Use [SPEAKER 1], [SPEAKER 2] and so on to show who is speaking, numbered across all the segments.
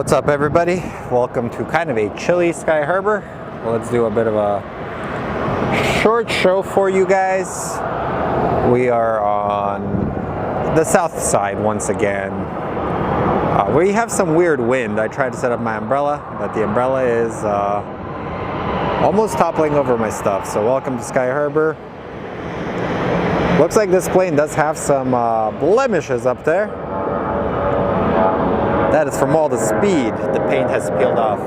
[SPEAKER 1] What's up, everybody? Welcome to kind of a chilly Sky Harbor. Let's do a bit of a short show for you guys. We are on the south side once again. We have some weird wind. I tried to set up my umbrella, but the umbrella is almost toppling over my stuff. So welcome to Sky Harbor. Looks like this plane does have some blemishes up there. That is from all the speed the paint has peeled off.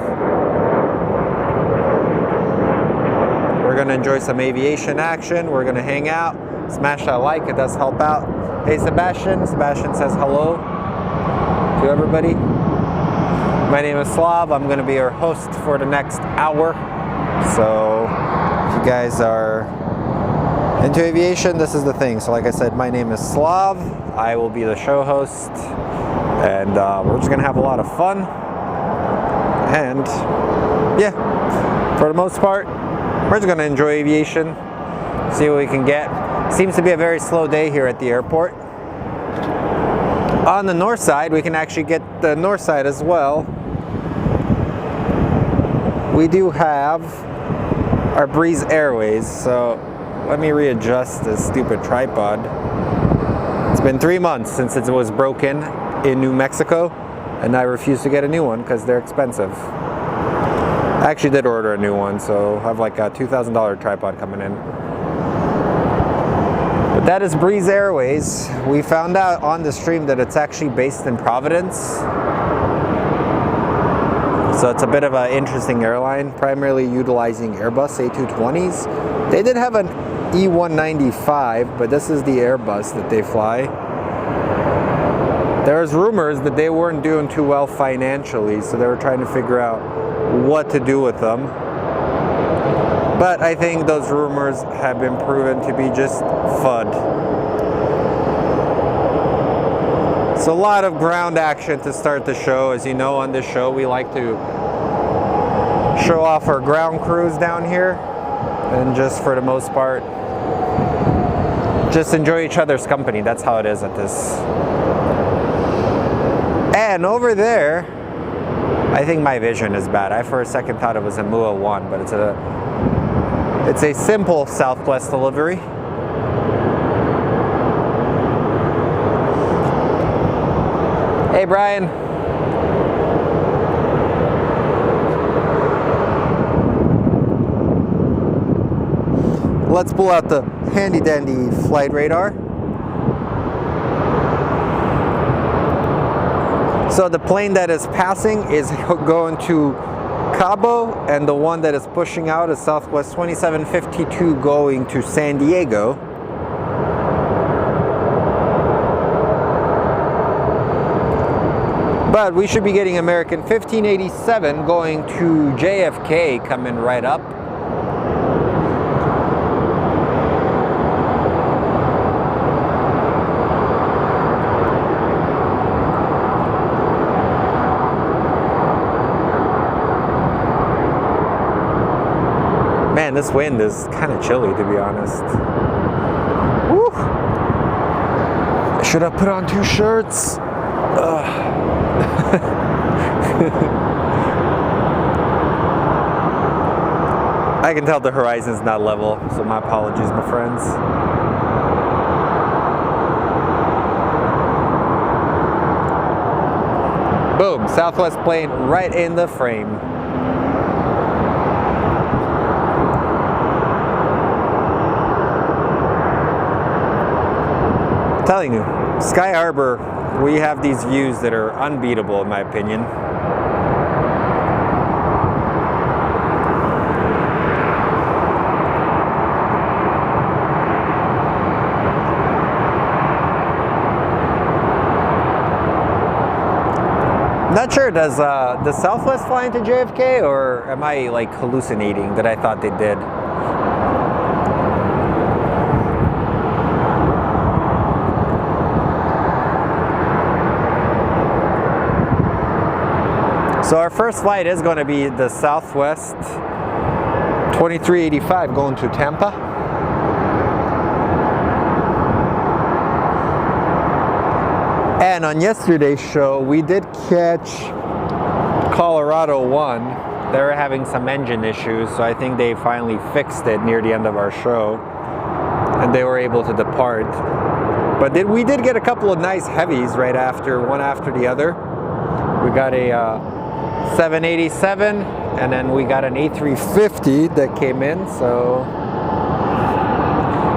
[SPEAKER 1] We're gonna enjoy some aviation action. We're gonna hang out, smash that like, it does help out. Hey Sebastian. Sebastian says hello to everybody. My name is Slav. I'm gonna be your host for the next hour. So if you guys are into aviation, this is the thing. So like I said, my name is Slav. I will be the show host. And we're just gonna have a lot of fun, and yeah, for the most part, we're just gonna enjoy aviation, see what we can get. Seems to be a very slow day here at the airport. On the north side, we can actually get the north side as well. We do have our Breeze Airways, so let me readjust this stupid tripod. It's been 3 months since it was broken in New Mexico, and I refuse to get a new one because they're expensive. I actually did order a new one, so I have like a $2,000 tripod coming in. But that is Breeze Airways. We found out on the stream that it's actually based in Providence. So it's a bit of an interesting airline, primarily utilizing Airbus A220s. They did have an E195, but this is the Airbus that they fly. There's rumors that they weren't doing too well financially, so they were trying to figure out what to do with them. But I think those rumors have been proven to be just FUD. So a lot of ground action to start the show. As you know, on this show, we like to show off our ground crews down here, and just for the most part, just enjoy each other's company. That's how it is at this. And over there, I think my vision is bad. I for a second thought it was a MUA 1, but it's a simple Southwest delivery. Hey Brian. Let's pull out the handy dandy flight radar. So the plane that is passing is going to Cabo, and the one that is pushing out is Southwest 2752 going to San Diego. But we should be getting American 1587 going to JFK coming right up. Man, this wind is kind of chilly, to be honest. Woo! Should I put on 2 shirts? I can tell the horizon's not level, so my apologies, my friends. Boom, Southwest plane right in the frame. I'm telling you, Sky Harbor, we have these views that are unbeatable in my opinion. Not sure, does Southwest fly into JFK, or am I like hallucinating that I thought they did? So our first flight is going to be the Southwest 2385 going to Tampa. And on yesterday's show, we did catch Colorado 1, they were having some engine issues, so I think they finally fixed it near the end of our show, and they were able to depart. But we did get a couple of nice heavies right after, one after the other. We got a 787, and then we got an A350 that came in, so...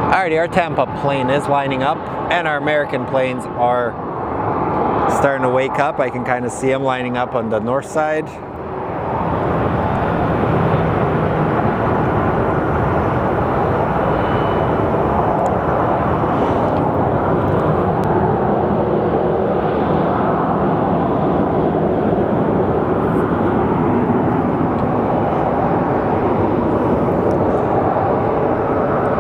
[SPEAKER 1] Alrighty, our Tampa plane is lining up, and our American planes are starting to wake up. I can kind of see them lining up on the north side.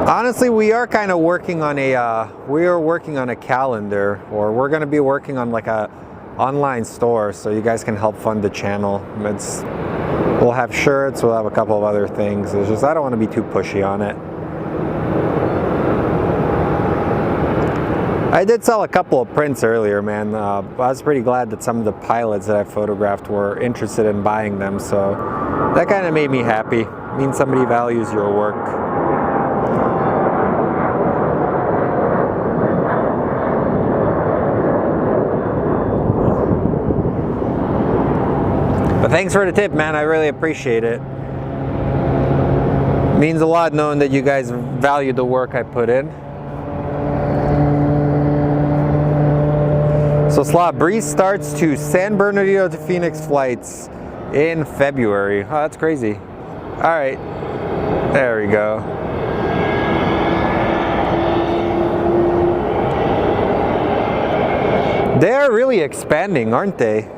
[SPEAKER 1] Honestly, we are kind of working on a calendar, or we're going to be working on like a online store, so you guys can help fund the channel. We'll have shirts, we'll have a couple of other things. It's just I don't want to be too pushy on it. I did sell a couple of prints earlier, man. I was pretty glad that some of the pilots that I photographed were interested in buying them, so that kind of made me happy. It means somebody values your work. But thanks for the tip, man. I really appreciate it. It means a lot knowing that you guys value the work I put in. So Slot Breeze starts to San Bernardino to Phoenix flights in February. Oh, that's crazy. All right, there we go. They're really expanding, aren't they?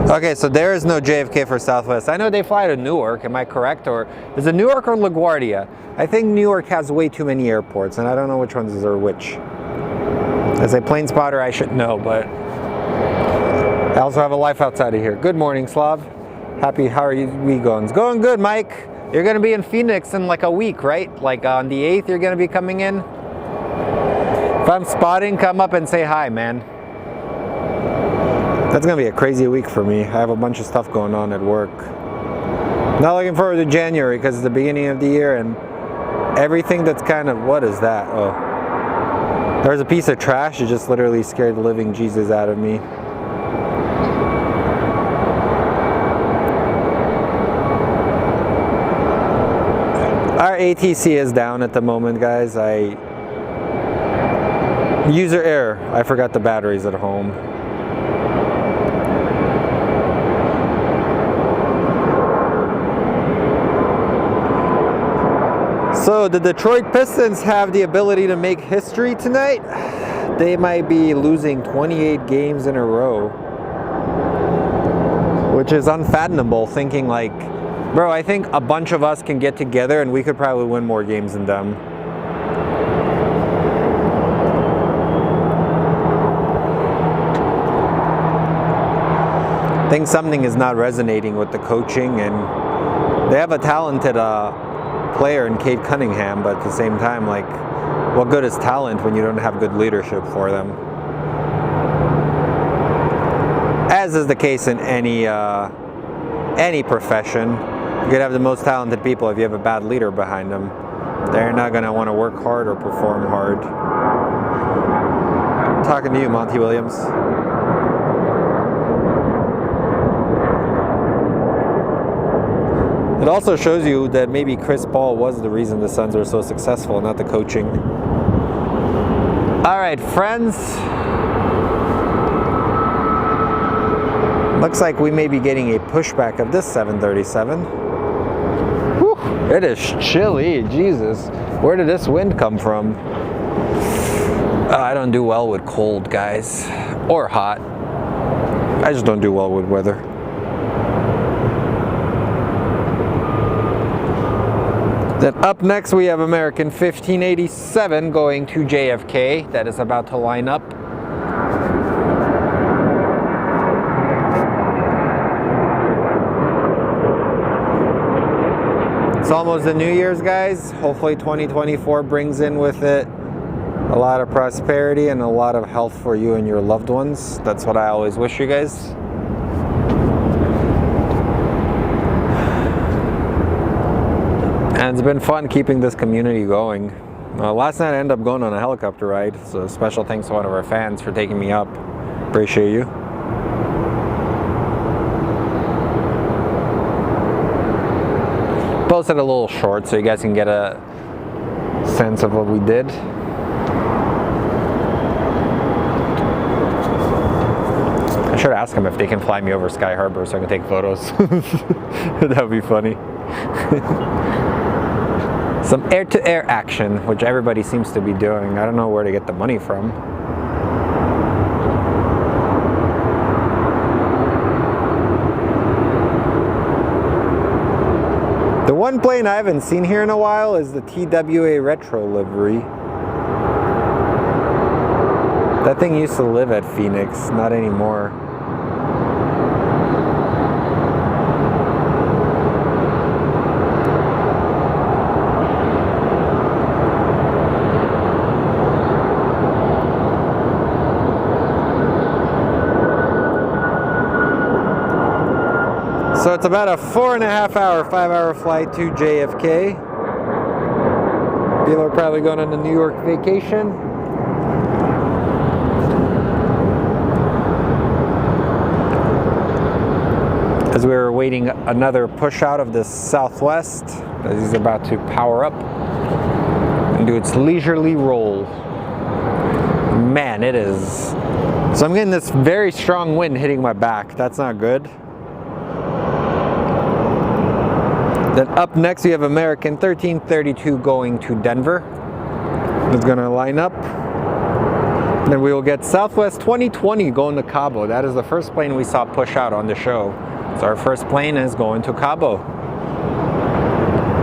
[SPEAKER 1] Okay, so there is no JFK for Southwest. I know they fly to Newark, am I correct? Or is it Newark or LaGuardia? I think New York has way too many airports, and I don't know which ones are which. As a plane spotter, I should know, but I also have a life outside of here. Good morning, Slav. Happy, how are you going? It's going good, Mike. You're gonna be in Phoenix in like a week, right? Like on the 8th, you're gonna be coming in? If I'm spotting, come up and say hi, man. That's gonna be a crazy week for me. I have a bunch of stuff going on at work. Not looking forward to January because it's the beginning of the year and everything that's kind of, what is that? Oh, there's a piece of trash. It just literally scared the living Jesus out of me. Our ATC is down at the moment, guys. User error. I forgot the batteries at home. So the Detroit Pistons have the ability to make history tonight. They might be losing 28 games in a row, which is unfathomable, thinking like, bro, I think a bunch of us can get together and we could probably win more games than them. I think something is not resonating with the coaching, and they have a talented player in Kate Cunningham, but at the same time, like, what good is talent when you don't have good leadership for them? As is the case in any profession. You could have the most talented people. If you have a bad leader behind them, they're not going to want to work hard or perform hard. I'm talking to you, Monty Williams. It also shows you that maybe Chris Paul was the reason the Suns are so successful, not the coaching. All right, friends. Looks like we may be getting a pushback of this 737. Whew, it is chilly, Jesus. Where did this wind come from? I don't do well with cold, guys, or hot. I just don't do well with weather. Then up next we have American 1587 going to JFK. That is about to line up. It's almost the New Year's, guys. Hopefully 2024 brings in with it a lot of prosperity and a lot of health for you and your loved ones. That's what I always wish you guys. And it's been fun keeping this community going. Last night I ended up going on a helicopter ride, so special thanks to one of our fans for taking me up. Appreciate you. Posted a little short so you guys can get a sense of what we did. I should ask them if they can fly me over Sky Harbor so I can take photos. That would be funny. Some air-to-air action, which everybody seems to be doing. I don't know where to get the money from. The one plane I haven't seen here in a while is the TWA Retro livery. That thing used to live at Phoenix, not anymore. So it's about a 4.5 hour, 5 hour flight to JFK. People are probably going on a New York vacation. As we were waiting another push out of the Southwest, as he's about to power up and do its leisurely roll. Man, it is. So I'm getting this very strong wind hitting my back. That's not good. Then up next we have American 1332 going to Denver. It's going to line up. Then we will get Southwest 2020 going to Cabo. That is the first plane we saw push out on the show. So our first plane is going to Cabo.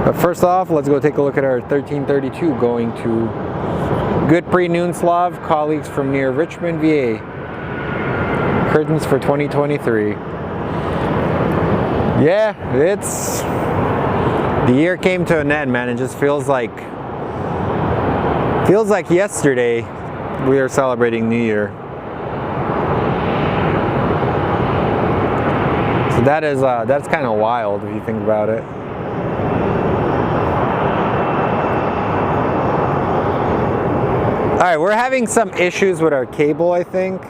[SPEAKER 1] But first off, let's go take a look at our 1332 going to Good Pre-Noon Slav, colleagues from near Richmond, VA. Curtains for 2023. Yeah, the year came to an end, man. It just feels like yesterday we are celebrating New Year. So that's kind of wild if you think about it. All right, we're having some issues with our cable, I think.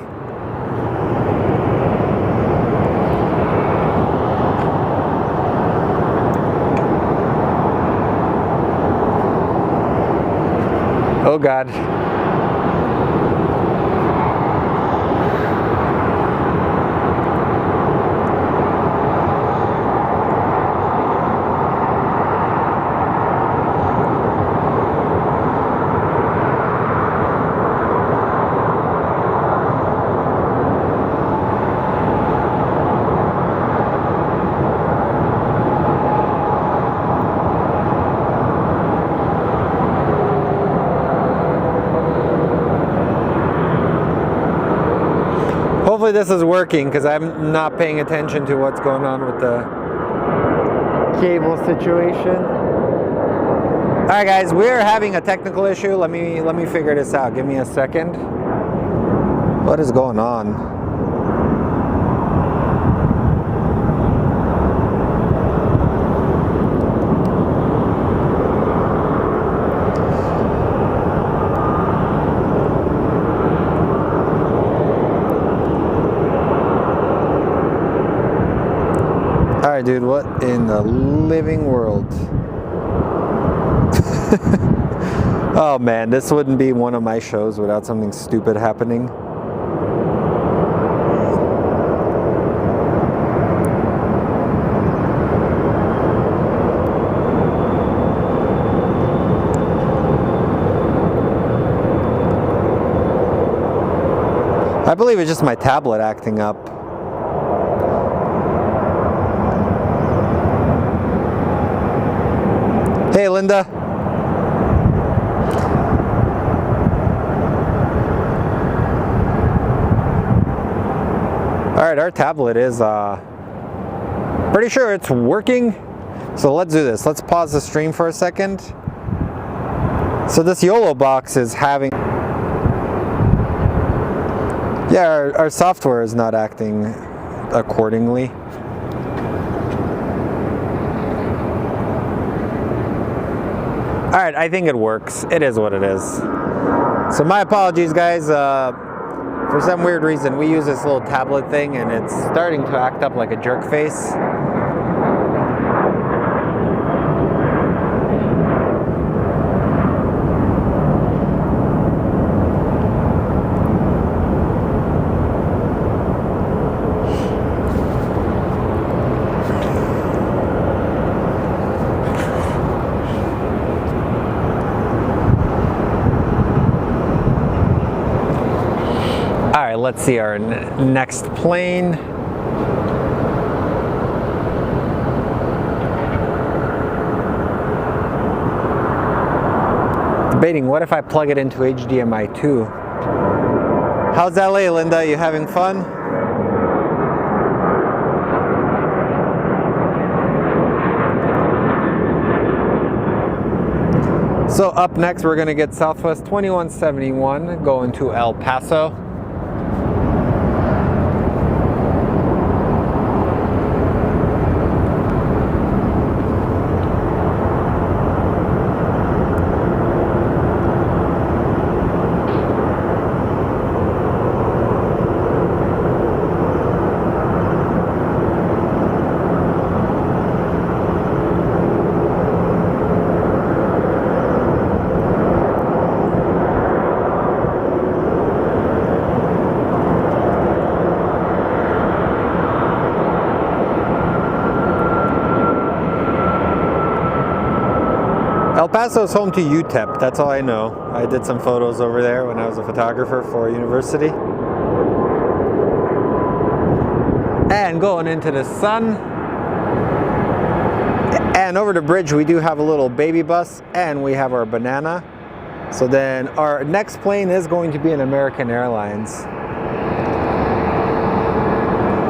[SPEAKER 1] Oh God. Hopefully this is working because I'm not paying attention to what's going on with the cable situation. All right, guys, we're having a technical issue. Let me figure this out. Give me a second. What is going on? Alright, dude, what in the living world? Oh man, this wouldn't be one of my shows without something stupid happening. I believe it's just my tablet acting up. Hey, Linda. All right, our tablet is pretty sure it's working. So let's do this. Let's pause the stream for a second. So this YOLO box is having Yeah, our software is not acting accordingly. All right, I think it works. It is what it is. So my apologies, guys. For some weird reason, we use this little tablet thing and it's starting to act up like a jerk face. Let's see our next plane. Debating, what if I plug it into HDMI 2? How's LA, Linda? You having fun? So up next, we're gonna get Southwest 2171 going to El Paso. El Paso is home to UTEP, that's all I know. I did some photos over there when I was a photographer for a university. And going into the sun. And over the bridge we do have a little baby bus and we have our banana. So then our next plane is going to be an American Airlines.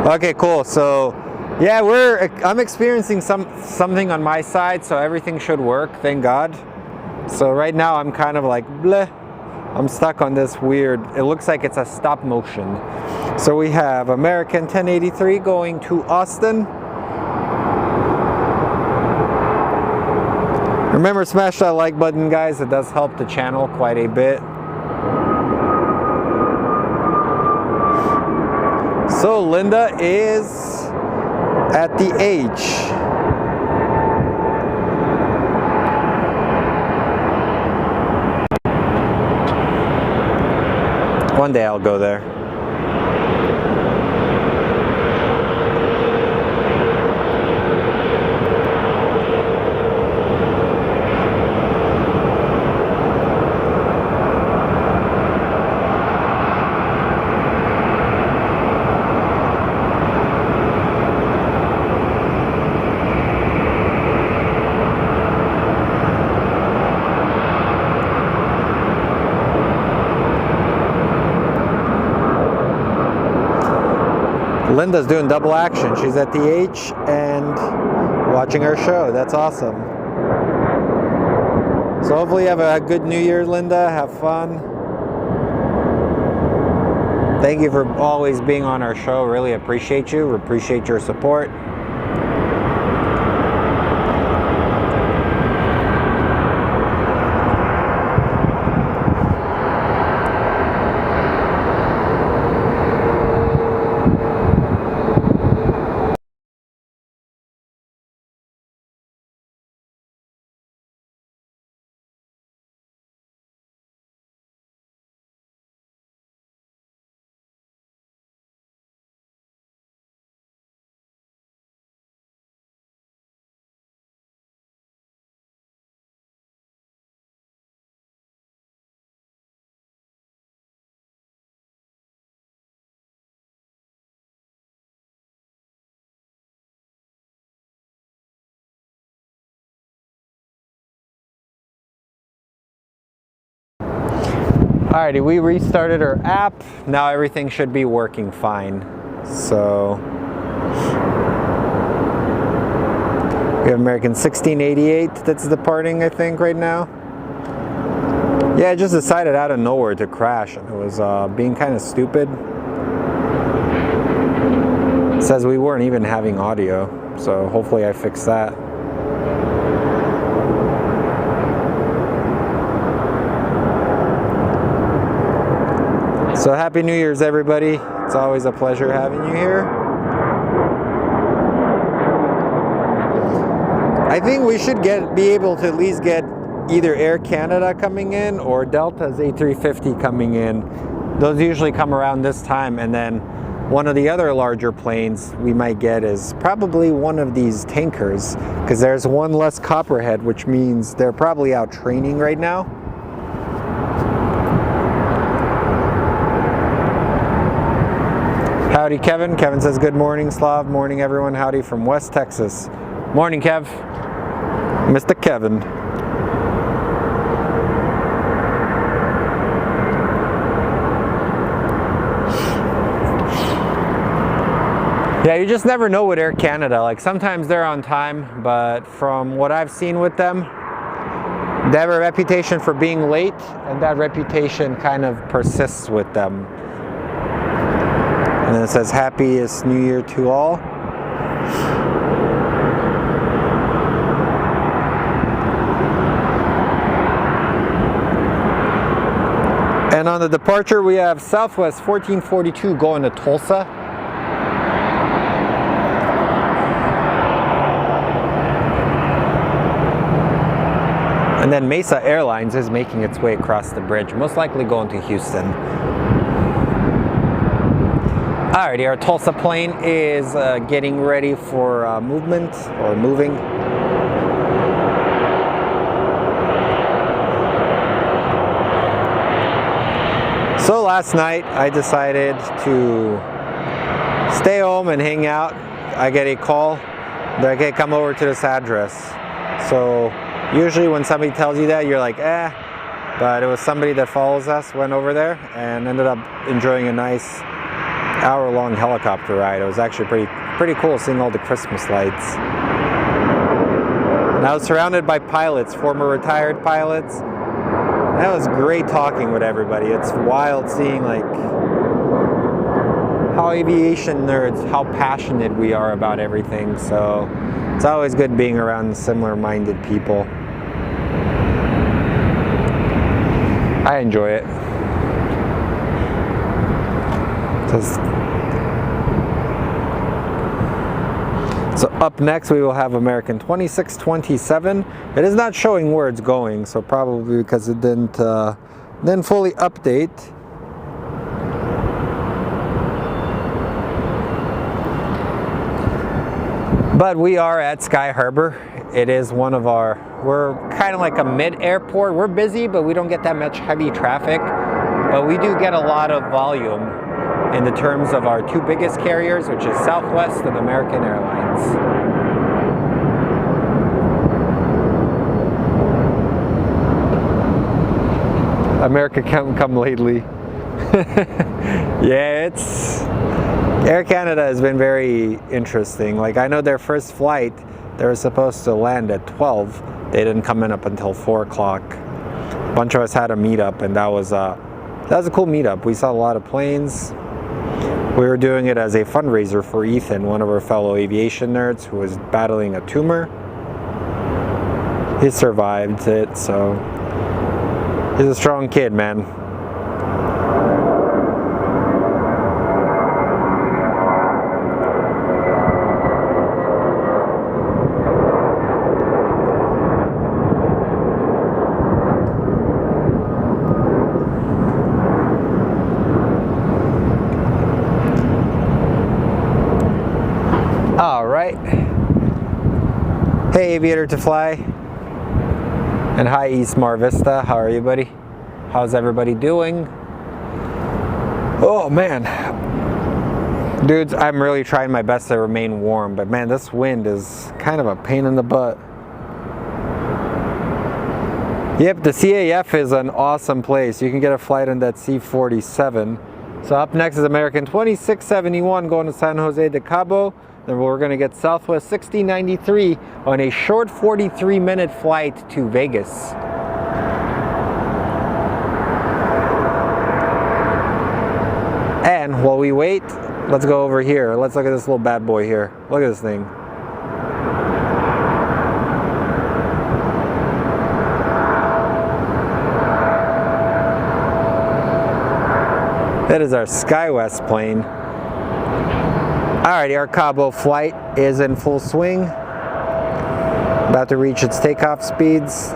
[SPEAKER 1] Okay, cool. So yeah, I'm experiencing something on my side, so everything should work, thank God. So right now I'm kind of like bleh. I'm stuck on this weird, it looks like it's a stop motion. So we have American 1083 going to Austin. Remember, smash that like button, guys. It does help the channel quite a bit. So Linda is at the H. One day I'll go there. Linda's doing double action. She's at the H and watching our show. That's awesome. So hopefully you have a good New Year, Linda. Have fun. Thank you for always being on our show. Really appreciate you. Appreciate your support. Alrighty, we restarted our app. Now everything should be working fine. So we have American 1688 that's departing, I think, right now. Yeah, it just decided out of nowhere to crash, and it was being kind of stupid. It says we weren't even having audio, so hopefully I fix that. So Happy New Year's, everybody. It's always a pleasure having you here. I think we should be able to at least get either Air Canada coming in or Delta's A350 coming in. Those usually come around this time, and then one of the other larger planes we might get is probably one of these tankers, because there's one less Copperhead, which means they're probably out training right now. Howdy, Kevin. Kevin says, good morning, Slav. Morning, everyone. Howdy from West Texas. Morning, Kev. Mr. Kevin. Yeah, you just never know with Air Canada. Like, sometimes they're on time, but from what I've seen with them, they have a reputation for being late, and that reputation kind of persists with them. And then it says, Happiest New Year to all. And on the departure, we have Southwest 1442 going to Tulsa. And then Mesa Airlines is making its way across the bridge, most likely going to Houston. Alrighty, our Tulsa plane is getting ready for movement, or moving. So last night I decided to stay home and hang out. I get a call that, okay, come over to this address. So usually when somebody tells you that, you're like, eh. But it was somebody that follows us, went over there and ended up enjoying a nice hour-long helicopter ride. It was actually pretty cool seeing all the Christmas lights. And I was surrounded by pilots, former retired pilots. That was great talking with everybody. It's wild seeing like how aviation nerds, how passionate we are about everything. So it's always good being around similar-minded people. I enjoy it. So up next we will have American 2627. It is not showing where it's going, so probably because it didn't fully update. But we are at Sky Harbor. It is one of our, we're kind of like a mid-airport. We're busy, but we don't get that much heavy traffic. But we do get a lot of volume in the terms of our two biggest carriers, which is Southwest and American Airlines. America can't come lately. Yeah, Air Canada has been very interesting. Like, I know their first flight, they were supposed to land at 12. They didn't come in up until 4 o'clock. A bunch of us had a meetup, and that was a cool meetup. We saw a lot of planes. We were doing it as a fundraiser for Ethan, one of our fellow aviation nerds who was battling a tumor. He survived it, so he's a strong kid, man. All right. Hey, Aviator to Fly. And hi, East Mar Vista. How are you, buddy? How's everybody doing? Oh, man. Dudes, I'm really trying my best to remain warm, but man, this wind is kind of a pain in the butt. Yep, the CAF is an awesome place. You can get a flight on that C-47. So up next is American 2671 going to San Jose de Cabo. Then we're going to get Southwest 1693 on a short 43-minute flight to Vegas. And while we wait, Let's go over here. Let's look at this little bad boy here. Look at this thing. That is our SkyWest plane. Alrighty, our Cabo flight is in full swing. About to reach its takeoff speeds.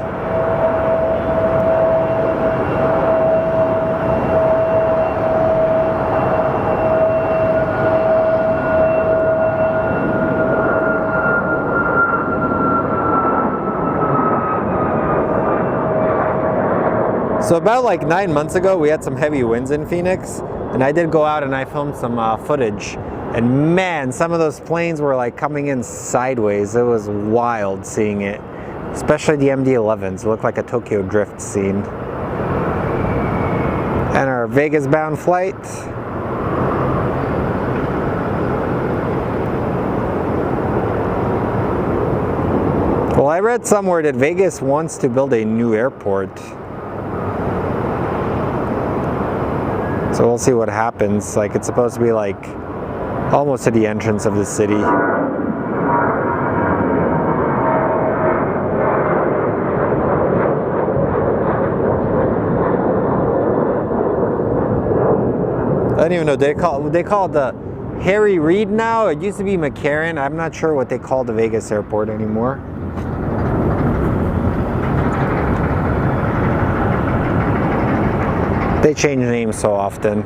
[SPEAKER 1] So about like 9 months ago, we had some heavy winds in Phoenix, and I did go out and I filmed some footage. And man, some of those planes were like coming in sideways. It was wild seeing it, especially the MD-11s. It looked like a Tokyo Drift scene. And our Vegas-bound flight. Well, I read somewhere that Vegas wants to build a new airport. So we'll see what happens. Like, it's supposed to be like almost to the entrance of the city. I don't even know. They call it the Harry Reid now. It used to be McCarran. I'm not sure what they call the Vegas airport anymore. They change names so often.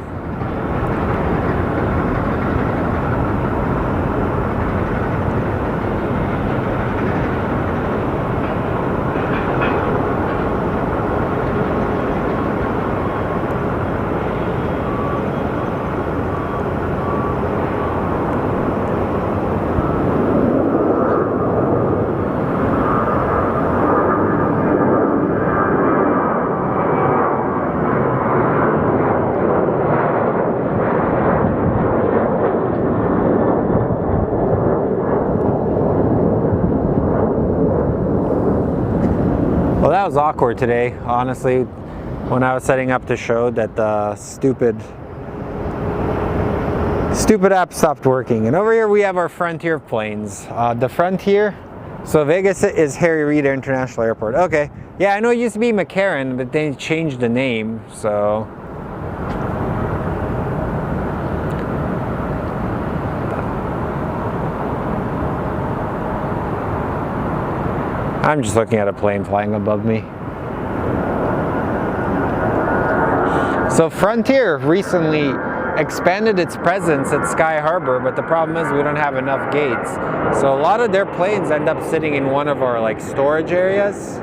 [SPEAKER 1] Well, that was awkward today, honestly, when I was setting up the show that the stupid app stopped working. And over here we have our Frontier planes. The Frontier, so Vegas is Harry Reid International Airport. Okay, yeah, I know it used to be McCarran, but they changed the name, so. I'm just looking at a plane flying above me. So Frontier recently expanded its presence at Sky Harbor, but the problem is we don't have enough gates. So a lot of their planes end up sitting in one of our like storage areas,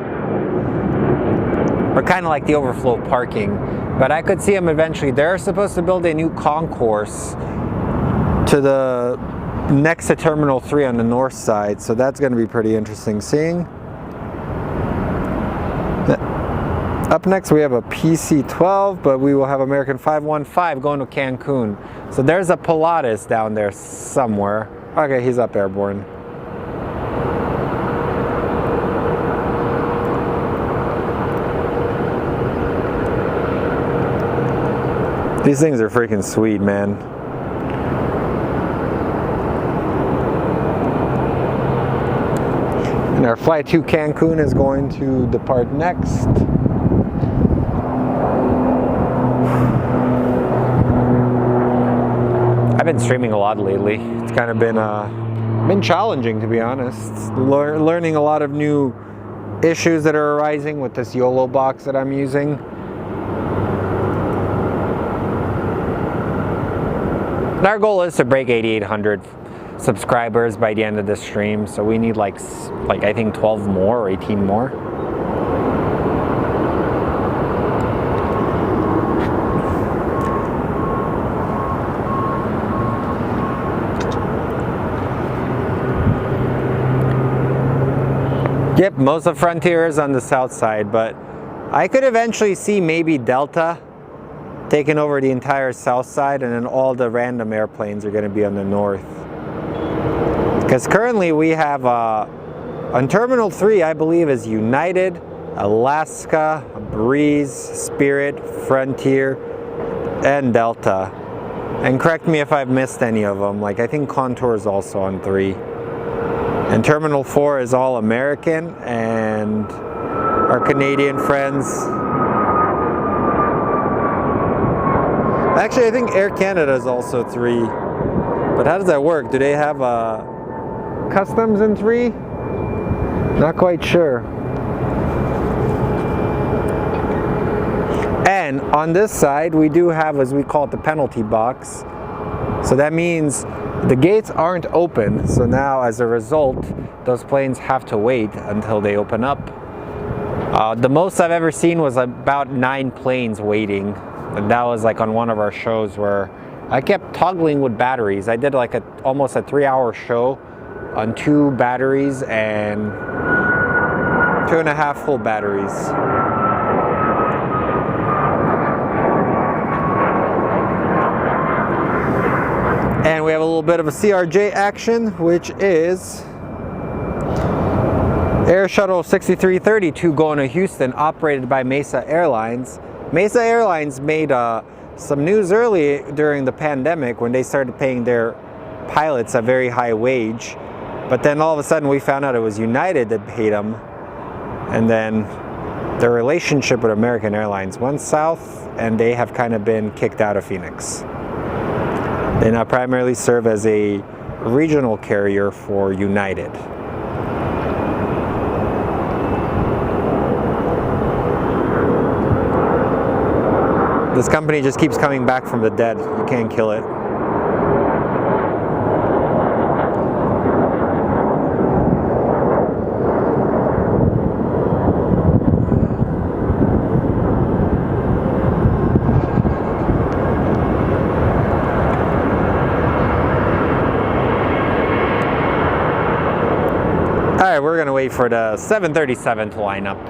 [SPEAKER 1] or kind of like the overflow parking. But I could see them eventually. They're supposed to build a new concourse to the next to Terminal 3 on the north side, so that's going to be pretty interesting seeing. Up next we have a PC-12, but we will have American 515 going to Cancun. So there's a Pilatus down there somewhere. Okay, he's up airborne. These things are freaking sweet, man. And our flight to Cancun is going to depart next. I've been streaming a lot lately. It's kind of been challenging, to be honest. Learning a lot of new issues that are arising with this YOLO box that I'm using. And our goal is to break 8,800 subscribers by the end of this stream, so we need like I think 12 more or 18 more. Yep, most of Frontier is on the south side, but I could eventually see maybe Delta taking over the entire south side, and then all the random airplanes are going to be on the north. Because currently we have, on Terminal 3, I believe, is United, Alaska, Breeze, Spirit, Frontier, and Delta. And correct me if I've missed any of them. Like, I think Contour is also on 3. And Terminal 4 is all American, and our Canadian friends. Actually, I think Air Canada is also 3. But how does that work? Do they have customs in 3? Not quite sure. And on this side, we do have, as we call it, the penalty box. So that means the gates aren't open. So now, as a result, those planes have to wait until they open up. The most I've ever seen was about 9 planes waiting. And that was like on one of our shows where I kept toggling with batteries. I did like almost a 3-hour show on 2 batteries and 2.5 full batteries. And we have a little bit of a CRJ action, which is Air Shuttle 6332 going to Houston, operated by Mesa Airlines. Mesa Airlines made some news early during the pandemic when they started paying their pilots a very high wage. But then all of a sudden we found out it was United that paid them. And then their relationship with American Airlines went south, and they have kind of been kicked out of Phoenix. They now primarily serve as a regional carrier for United. This company just keeps coming back from the dead. You can't kill it. Alright, we're going to wait for the 737 to line up.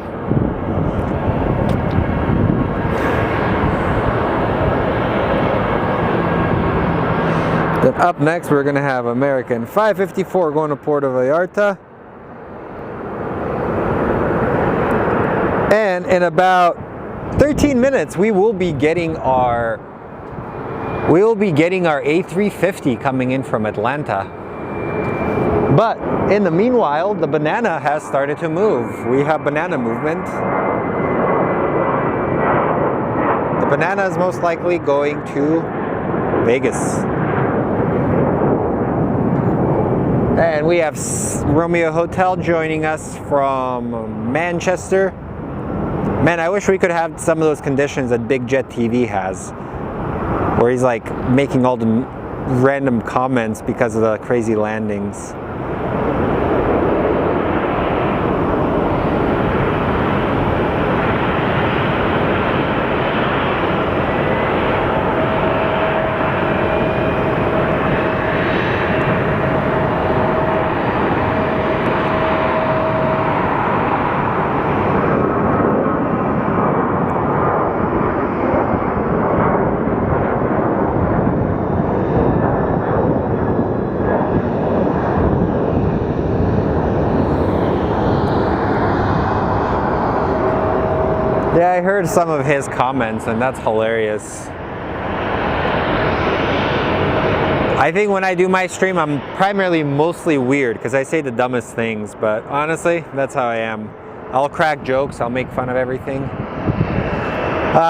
[SPEAKER 1] Then up next, we're going to have American 554 going to Puerto Vallarta. And in about 13 minutes, we will be getting our A350 coming in from Atlanta. But in the meanwhile, the banana has started to move. We have banana movement. The banana is most likely going to Vegas. And we have Romeo Hotel joining us from Manchester. Man, I wish we could have some of those conditions that Big Jet TV has, where he's like making all the random comments because of the crazy landings. Yeah, I heard some of his comments, and that's hilarious. I think when I do my stream, I'm primarily mostly weird because I say the dumbest things, but honestly, that's how I am. I'll crack jokes, I'll make fun of everything.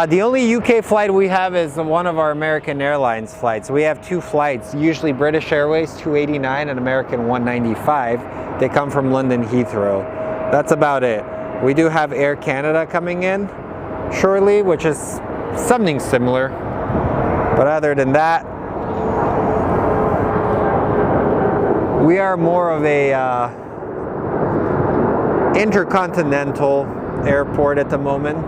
[SPEAKER 1] The only UK flight we have is one of our American Airlines flights. We have 2 flights, usually British Airways 289 and American 195. They come from London Heathrow. That's about it. We do have Air Canada coming in shortly, which is something similar. But other than that, we are more of a intercontinental airport at the moment.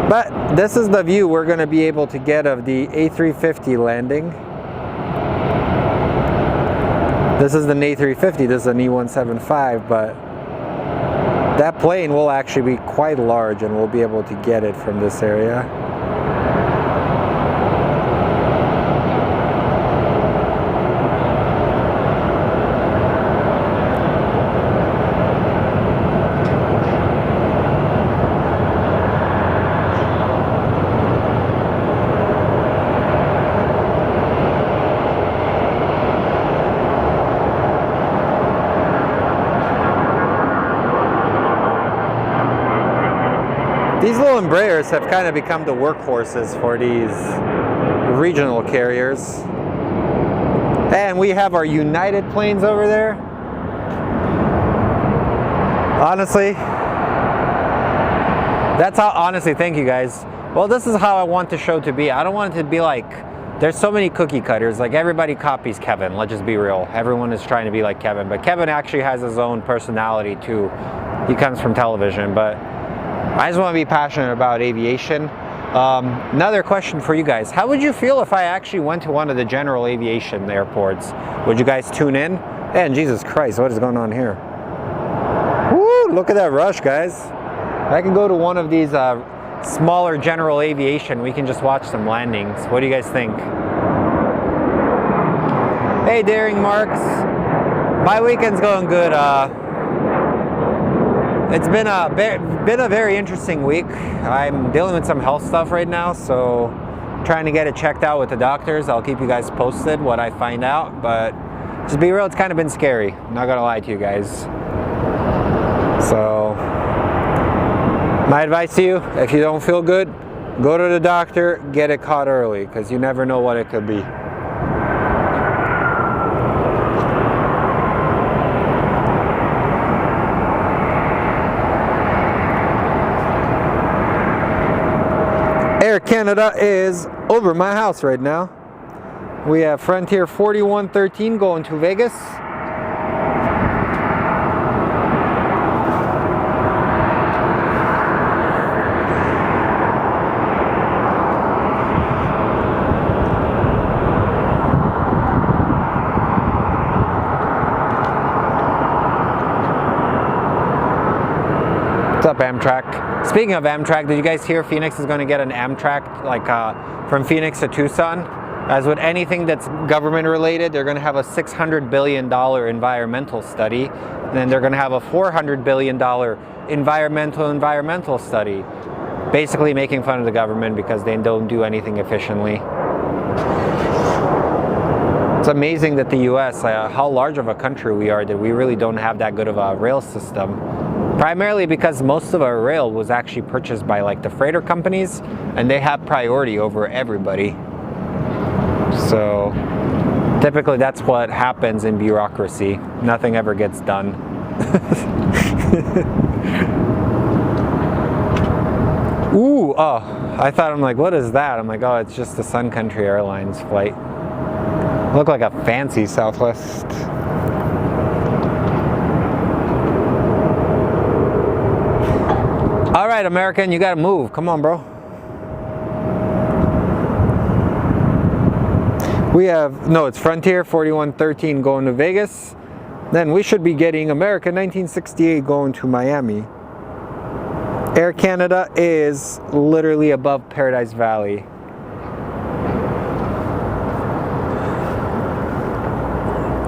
[SPEAKER 1] But this is the view we're going to be able to get of the A350 landing. This is an A350, this is an E175, but that plane will actually be quite large and we'll be able to get it from this area. These little Embraers have kind of become the workhorses for these regional carriers. And we have our United planes over there. Honestly, that's how, honestly, thank you guys. Well, this is how I want the show to be. I don't want it to be like, there's so many cookie cutters. Like, everybody copies Kevin. Let's just be real. Everyone is trying to be like Kevin. But Kevin actually has his own personality too. He comes from television. But I just want to be passionate about aviation. Another question for you guys. How would you feel if I actually went to one of the general aviation airports? Would you guys tune in? And Jesus Christ, what is going on here? Woo, look at that rush, guys. I can go to one of these smaller general aviation. We can just watch some landings. What do you guys think? Hey, Daring Marks. My weekend's going good. It's been a very interesting week. I'm dealing with some health stuff right now, so trying to get it checked out with the doctors. I'll keep you guys posted what I find out, but just be real, it's kind of been scary. I'm not gonna lie to you guys. So my advice to you, if you don't feel good, go to the doctor, get it caught early, because you never know what it could be. Air Canada is over my house right now. We have Frontier 4113 going to Vegas. What's up, Amtrak? Speaking of Amtrak, did you guys hear Phoenix is going to get an Amtrak from Phoenix to Tucson? As with anything that's government related, they're going to have a $600 billion environmental study, and then they're going to have a $400 billion environmental study, basically making fun of the government because they don't do anything efficiently. It's amazing that the US, how large of a country we are, that we really don't have that good of a rail system. Primarily because most of our rail was actually purchased by like the freighter companies, and they have priority over everybody. So typically that's what happens in bureaucracy. Nothing ever gets done. Ooh, oh, I thought, I'm like, what is that? I'm like, oh, it's just the Sun Country Airlines flight. Look like a fancy Southwest. All right, American, you gotta move. Come on, bro. We have, no, it's Frontier 4113 going to Vegas. Then we should be getting American 1968 going to Miami. Air Canada is literally above Paradise Valley.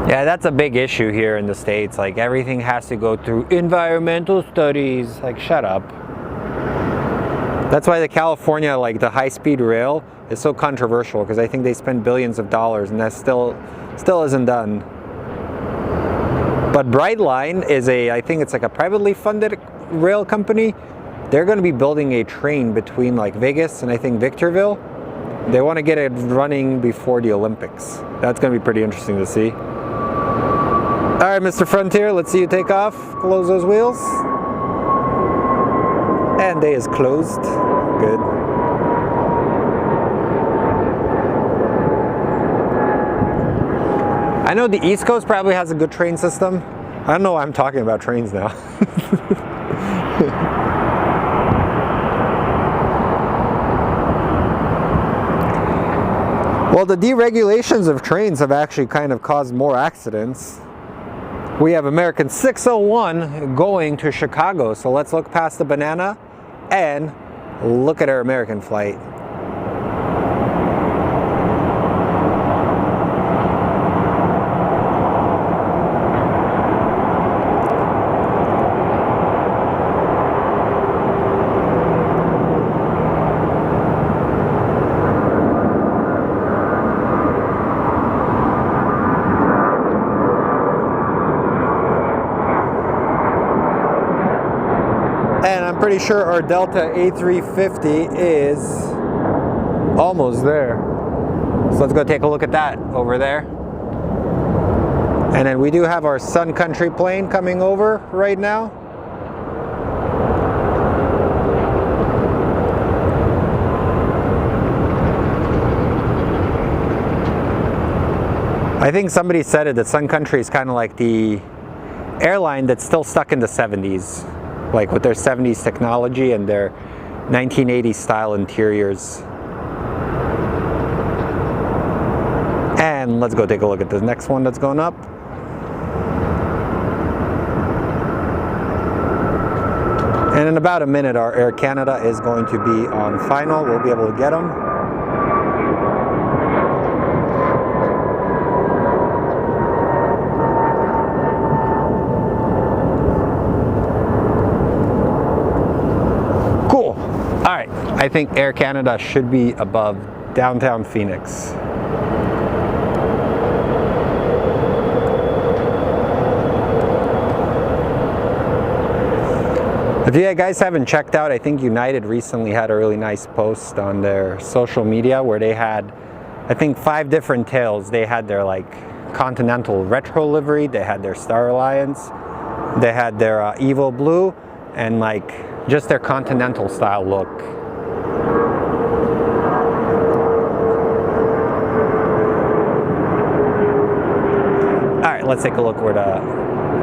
[SPEAKER 1] Yeah, that's a big issue here in the States. Like, everything has to go through environmental studies. Like, shut up. That's why the California, like the high-speed rail, is so controversial, because I think they spend billions of dollars and that still isn't done. But Brightline is I think it's like a privately funded rail company. They're going to be building a train between like Vegas and I think Victorville. They want to get it running before the Olympics. That's going to be pretty interesting to see. All right, Mr. Frontier, let's see you take off. Close those wheels. And day is closed. Good. I know the East Coast probably has a good train system. I don't know why I'm talking about trains now. Well, the deregulations of trains have actually kind of caused more accidents. We have American 601 going to Chicago, so let's look past the banana and look at our American flight. And I'm I'm pretty sure our Delta A350 is almost there. So let's go take a look at that over there. And then we do have our Sun Country plane coming over right now. I think somebody said it, that Sun Country is kind of like the airline that's still stuck in the 70s, like with their 70s technology and their 1980s style interiors. And let's go take a look at the next one that's going up. And in about a minute, our Air Canada is going to be on final. We'll be able to get them. Cool. All right. I think Air Canada should be above downtown Phoenix. If you guys haven't checked out, I think United recently had a really nice post on their social media where they had, I think, 5 different tails. They had their like Continental Retro livery, they had their Star Alliance, they had their Evo Blue, and like just their Continental style look. All right, let's take a look where the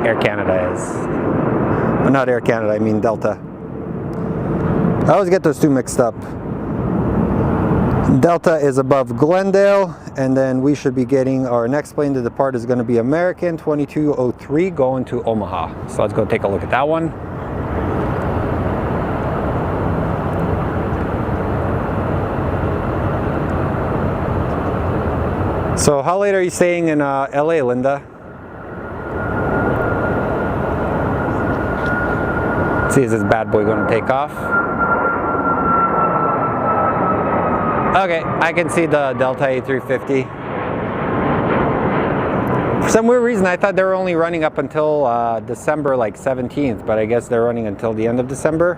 [SPEAKER 1] Air Canada is. Well, not Air Canada, I mean Delta. I always get those two mixed up. Delta is above Glendale, and then we should be getting our next plane to depart is going to be American 2203 going to Omaha. So let's go take a look at that one. So how late are you staying in LA, Linda? See, is this bad boy going to take off? Okay, I can see the Delta A350. For some weird reason, I thought they were only running up until December like 17th, but I guess they're running until the end of December.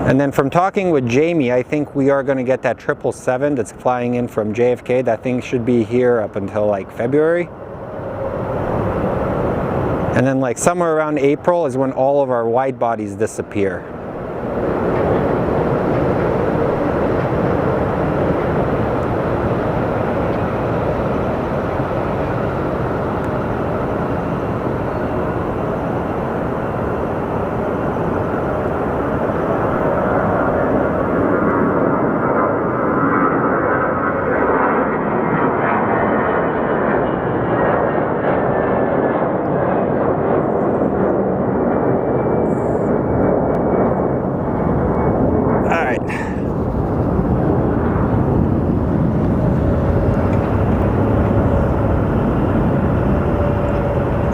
[SPEAKER 1] And then from talking with Jamie, I think we are going to get that 777 that's flying in from JFK. That thing should be here up until like February. And then like somewhere around April is when all of our wide bodies disappear.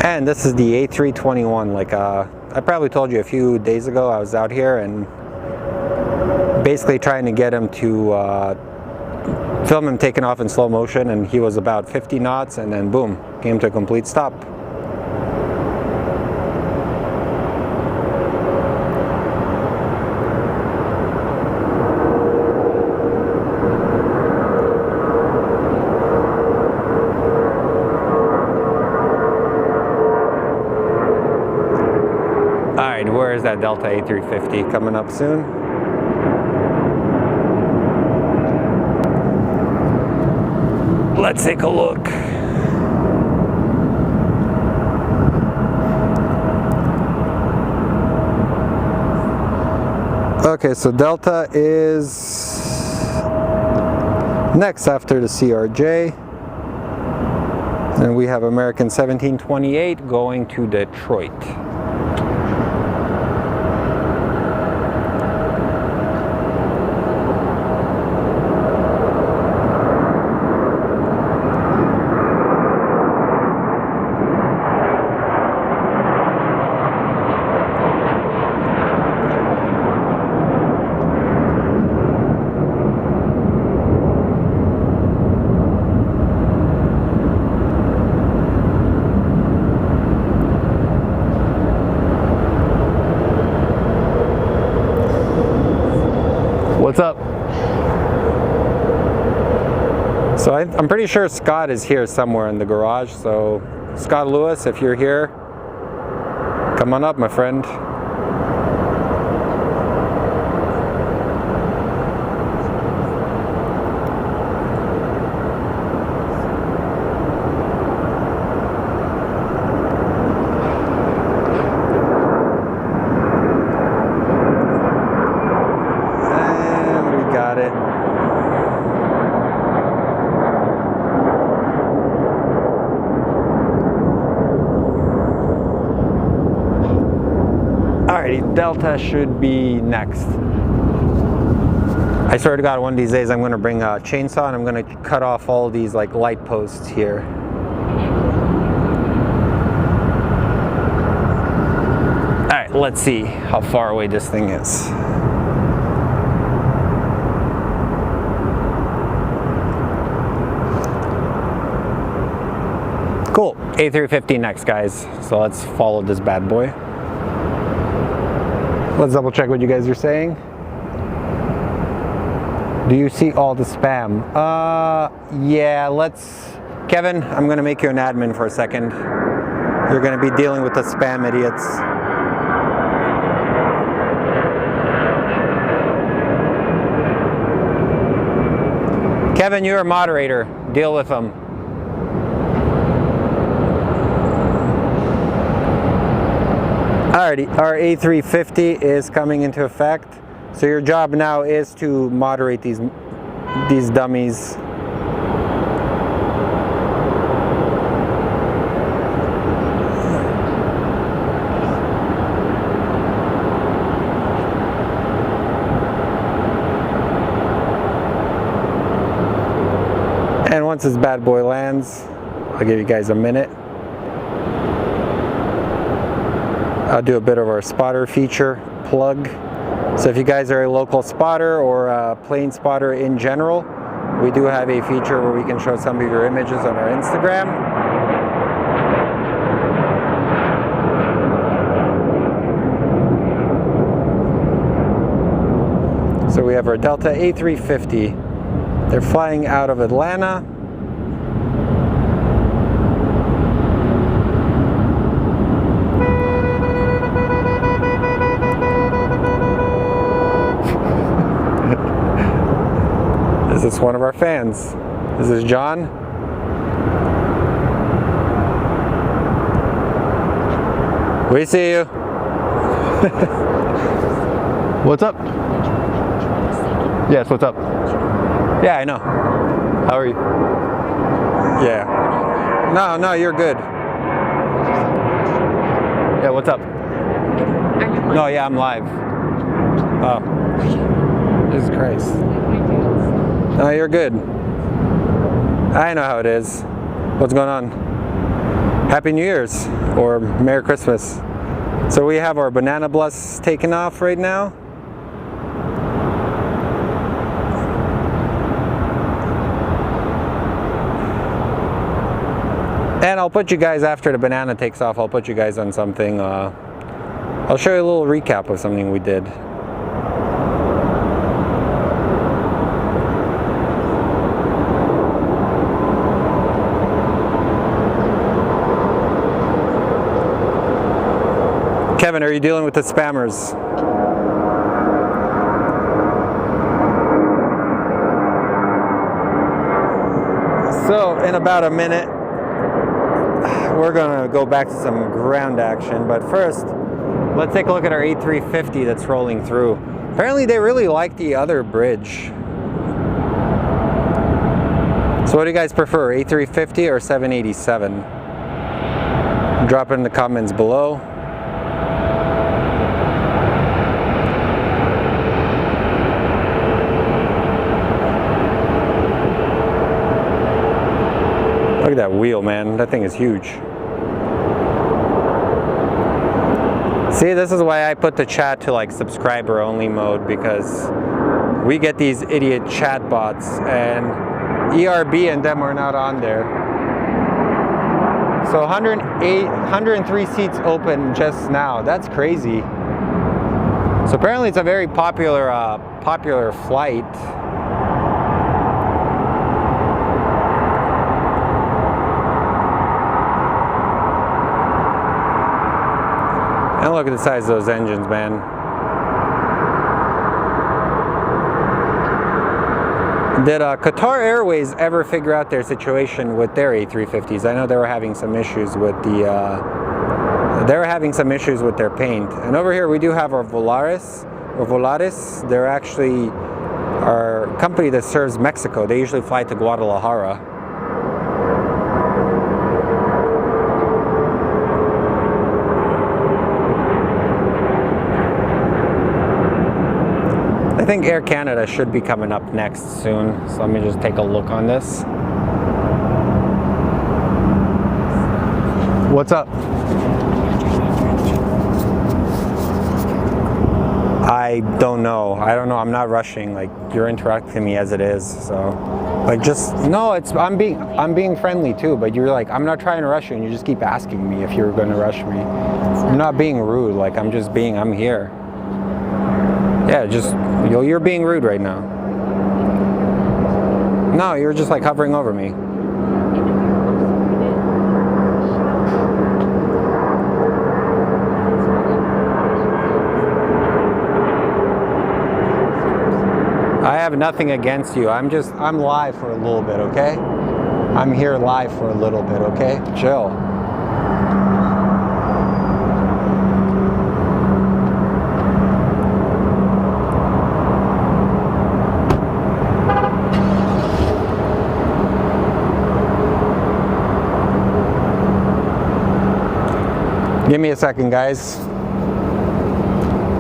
[SPEAKER 1] And this is the A321. Like I probably told you a few days ago, I was out here and basically trying to get him to film him taking off in slow motion, and he was about 50 knots, and then boom, came to a complete stop. Alright, where is that Delta A350 coming up soon? Let's take a look. Okay, so Delta is next after the CRJ. And we have American 1728 going to Detroit. I'm pretty sure Scott is here somewhere in the garage, so Scott Lewis, if you're here, come on up, my friend. Delta should be next. I swear to God, one of these days I'm going to bring a chainsaw and I'm going to cut off all these like light posts here. Alright, let's see how far away this thing is. Cool, A350 next, guys. So let's follow this bad boy. Let's double check what you guys are saying. Do you see all the spam? Yeah, Kevin, I'm gonna make you an admin for a second. You're gonna be dealing with the spam idiots. Kevin, you're a moderator. Deal with them. Alrighty, our A350 is coming into effect. So your job now is to moderate these dummies. And once this bad boy lands, I'll give you guys a minute. I'll do a bit of our spotter feature plug. So if you guys are a local spotter or a plane spotter in general, we do have a feature where we can show some of your images on our Instagram. So we have our Delta A350. They're flying out of Atlanta. This is one of our fans. This is John. We see you. What's up? Yes, what's up? Yeah, I know. How are you? Yeah. No, you're good. Yeah, what's up? No, yeah, I'm live. Oh. Jesus Christ. No, you're good. I know how it is. What's going on? Happy New Year's or Merry Christmas. So we have our banana bus taking off right now. And I'll put you guys, after the banana takes off, I'll put you guys on something. I'll show you a little recap of something we did. Kevin, are you dealing with the spammers? So, in about a minute, we're gonna go back to some ground action, but first, let's take a look at our A350 that's rolling through. Apparently they really like the other bridge. So what do you guys prefer, A350 or 787? Drop it in the comments below. Look at that wheel, man. That thing is huge. See, this is why I put the chat to like subscriber only mode, because we get these idiot chat bots and ERB and them are not on there. So 103 seats open just now. That's crazy. So apparently it's a very popular flight. look at the size of those engines, man. Did Qatar Airways ever figure out their situation with their A350s? I know they were having some issues with their paint. And over here we do have our Volaris. They're actually our company that serves Mexico. They usually fly to Guadalajara. I think Air Canada should be coming up next soon, so let me just take a look on this. What's up? I don't know. I'm not rushing. Like, you're interrupting me as it is, so like, just no. I'm being friendly too, but you're like, I'm not trying to rush you, and you just keep asking me if you're going to rush me. I'm not being rude. Like, I'm here. Yeah, you're being rude right now. No, you're just like hovering over me. I have nothing against you. I'm live for a little bit, okay? I'm here live for a little bit, okay? Chill. Give me a second, guys.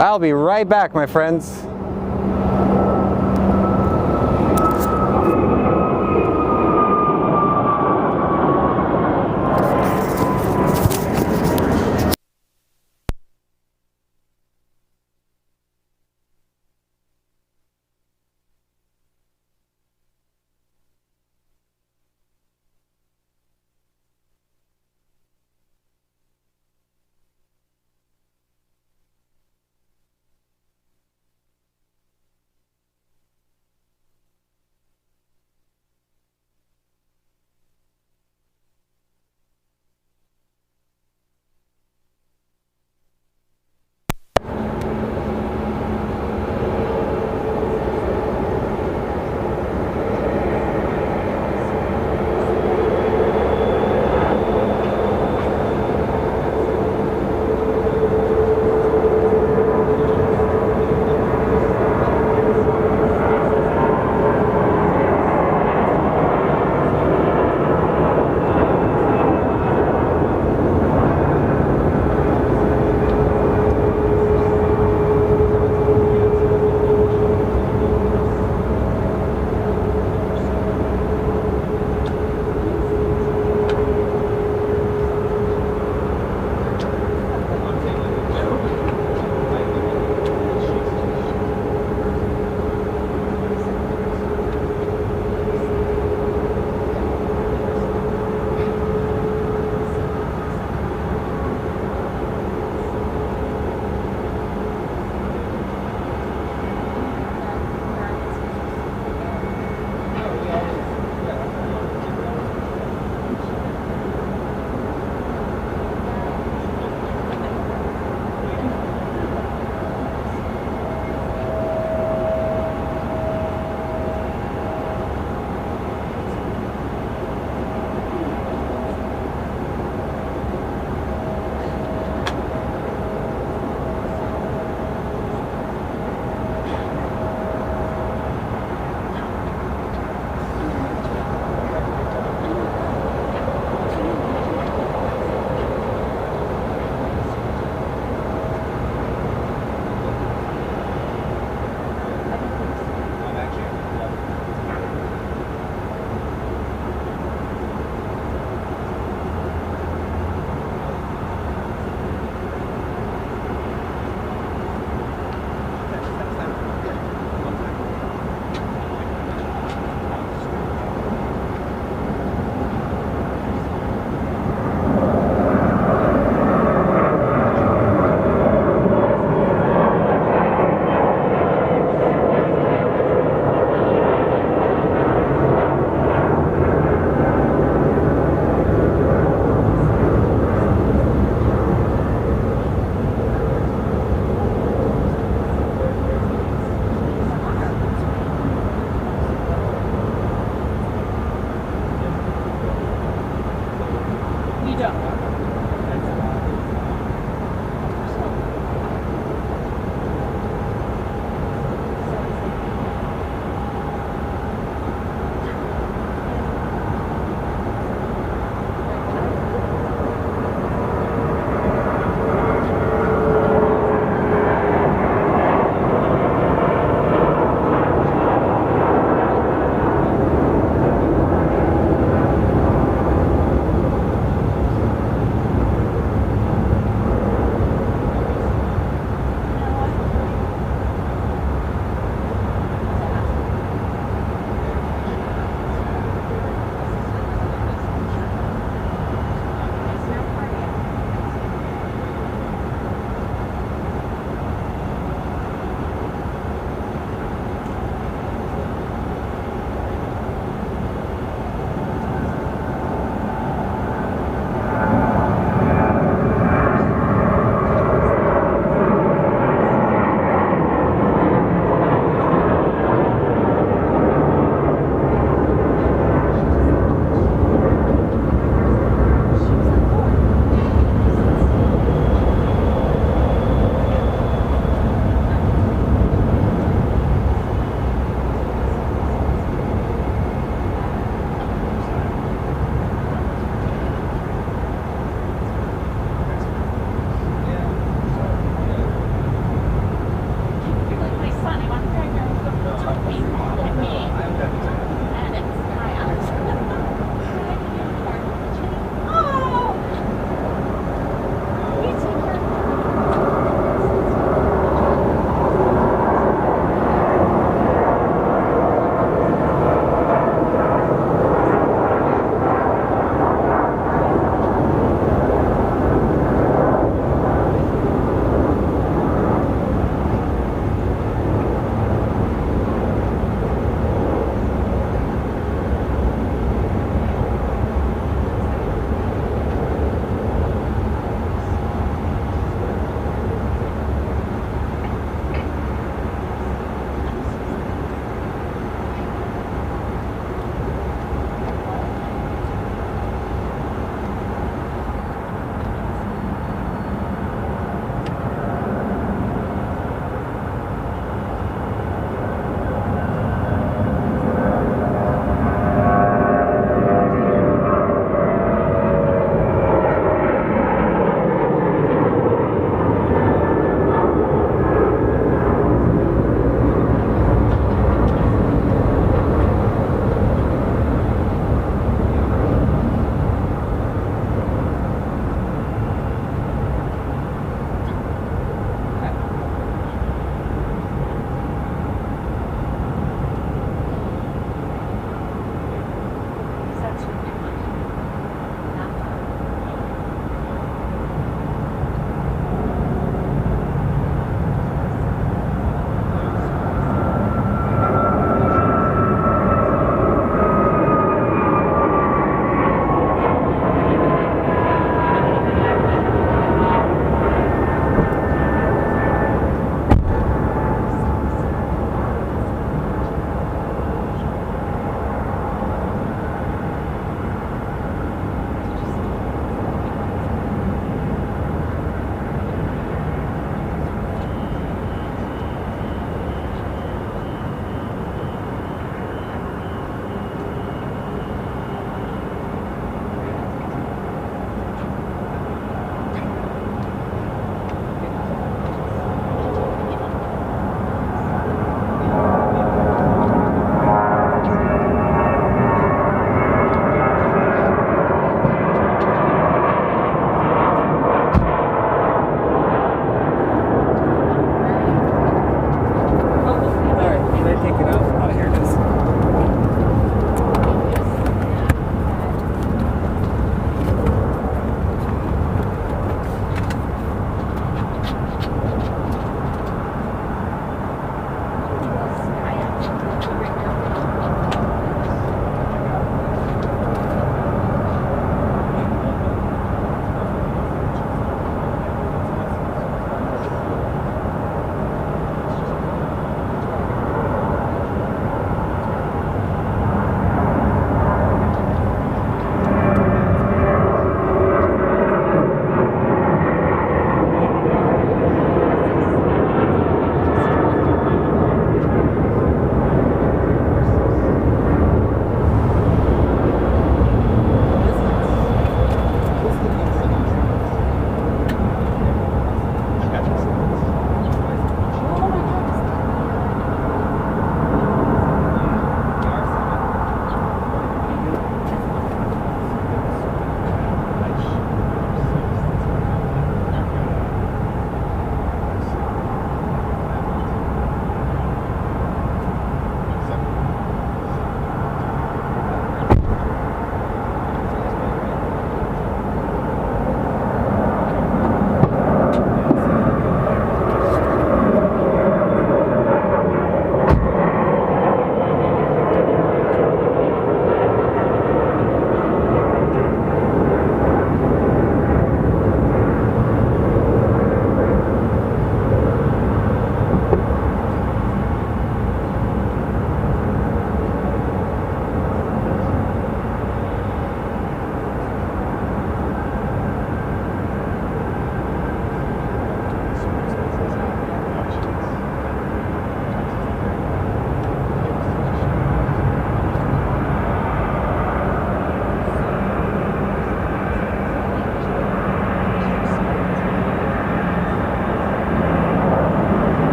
[SPEAKER 1] I'll be right back, my friends.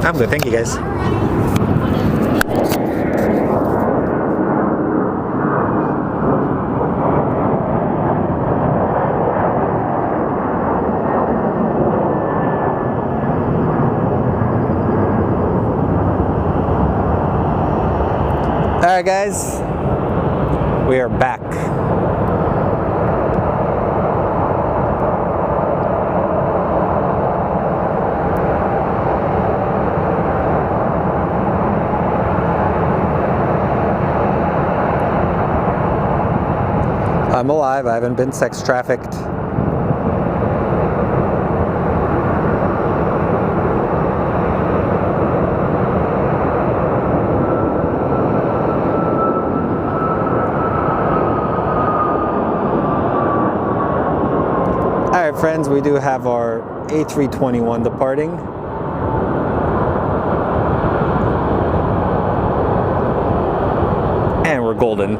[SPEAKER 1] I'm good, thank you guys. All right, guys, we are back. I'm alive. I haven't been sex trafficked. All right, friends, we do have our A321 departing. And we're golden.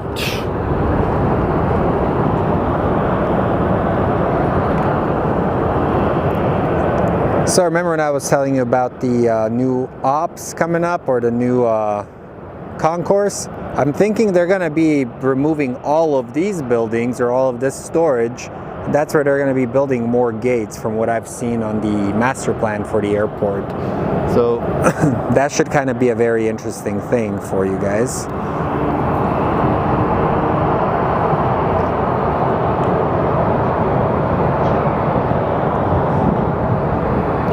[SPEAKER 1] So remember when I was telling you about the new ops coming up, or the new concourse? I'm thinking they're going to be removing all of these buildings or all of this storage. That's where they're going to be building more gates from what I've seen on the master plan for the airport. So that should kind of be a very interesting thing for you guys.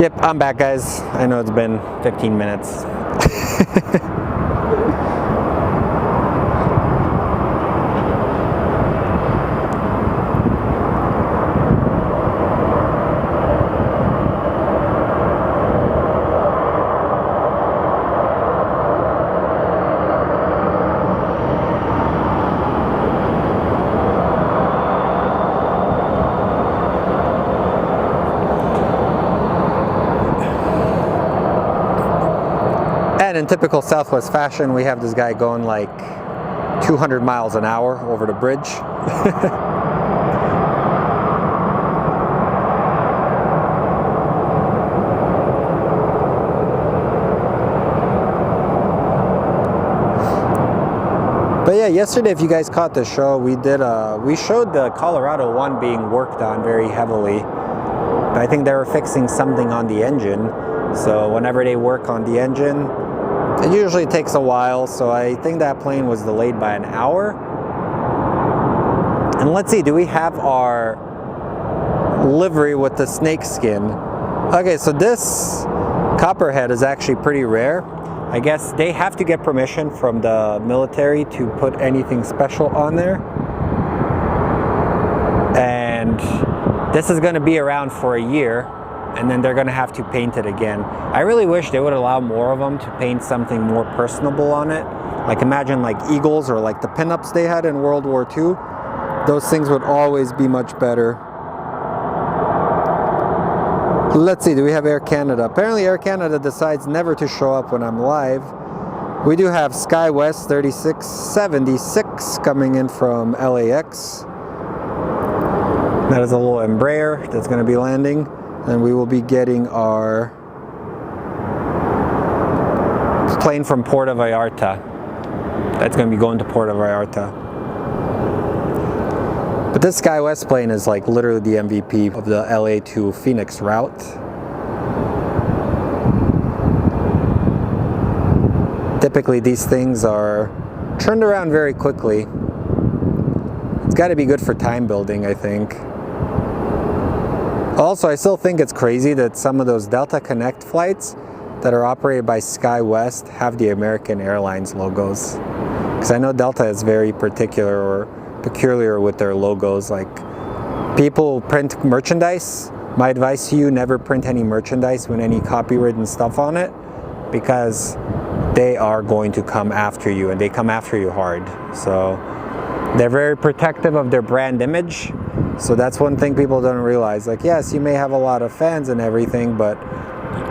[SPEAKER 1] Yep, I'm back, guys. I know it's been 15 minutes. And in typical Southwest fashion, we have this guy going like 200 miles an hour over the bridge. But yeah, yesterday, if you guys caught the show, we showed the Colorado one being worked on very heavily. But I think they were fixing something on the engine. So whenever they work on the engine, it usually takes a while, so I think that plane was delayed by an hour. And let's see, do we have our livery with the snake skin? Okay, so this copperhead is actually pretty rare. I guess they have to get permission from the military to put anything special on there. And this is going to be around for a year. And then they're going to have to paint it again. I really wish they would allow more of them to paint something more personable on it. Like imagine like eagles or like the pinups they had in World War II. Those things would always be much better. Let's see, do we have Air Canada? Apparently Air Canada decides never to show up when I'm live. We do have SkyWest 3676 coming in from LAX. That is a little Embraer that's going to be landing. And we will be getting our plane from Puerto Vallarta. That's going to be going to Puerto Vallarta. But this SkyWest plane is like literally the MVP of the LA to Phoenix route. Typically these things are turned around very quickly. It's got to be good for time building, I think. Also, I still think it's crazy that some of those Delta Connect flights that are operated by SkyWest have the American Airlines logos. Because I know Delta is very particular or peculiar with their logos. Like, people print merchandise. My advice to you, never print any merchandise with any copywritten stuff on it, because they are going to come after you, and they come after you hard. So they're very protective of their brand image. So that's one thing people don't realize. Like, yes, you may have a lot of fans and everything, but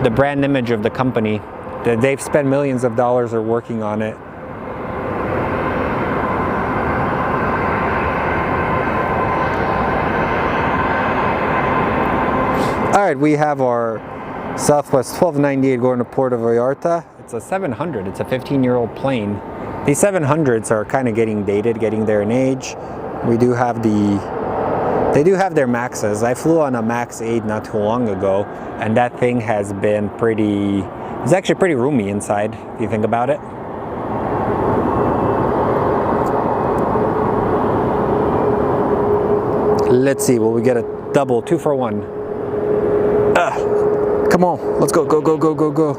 [SPEAKER 1] the brand image of the company, they've spent millions of dollars are working on it. All right, we have our Southwest 1298 going to Puerto Vallarta. It's a 700. It's a 15-year-old plane. These 700s are kind of getting dated, getting there in age. We do have they do have their Maxes. I flew on a Max 8 not too long ago, and that thing has been it's actually pretty roomy inside, if you think about it. Let's see, will we get a double 2 for 1? Come on, let's go, go, go, go, go, go.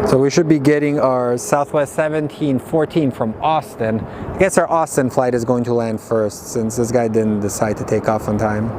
[SPEAKER 1] So we should be getting our Southwest 1714 from Austin. I guess our Austin flight is going to land first since this guy didn't decide to take off on time.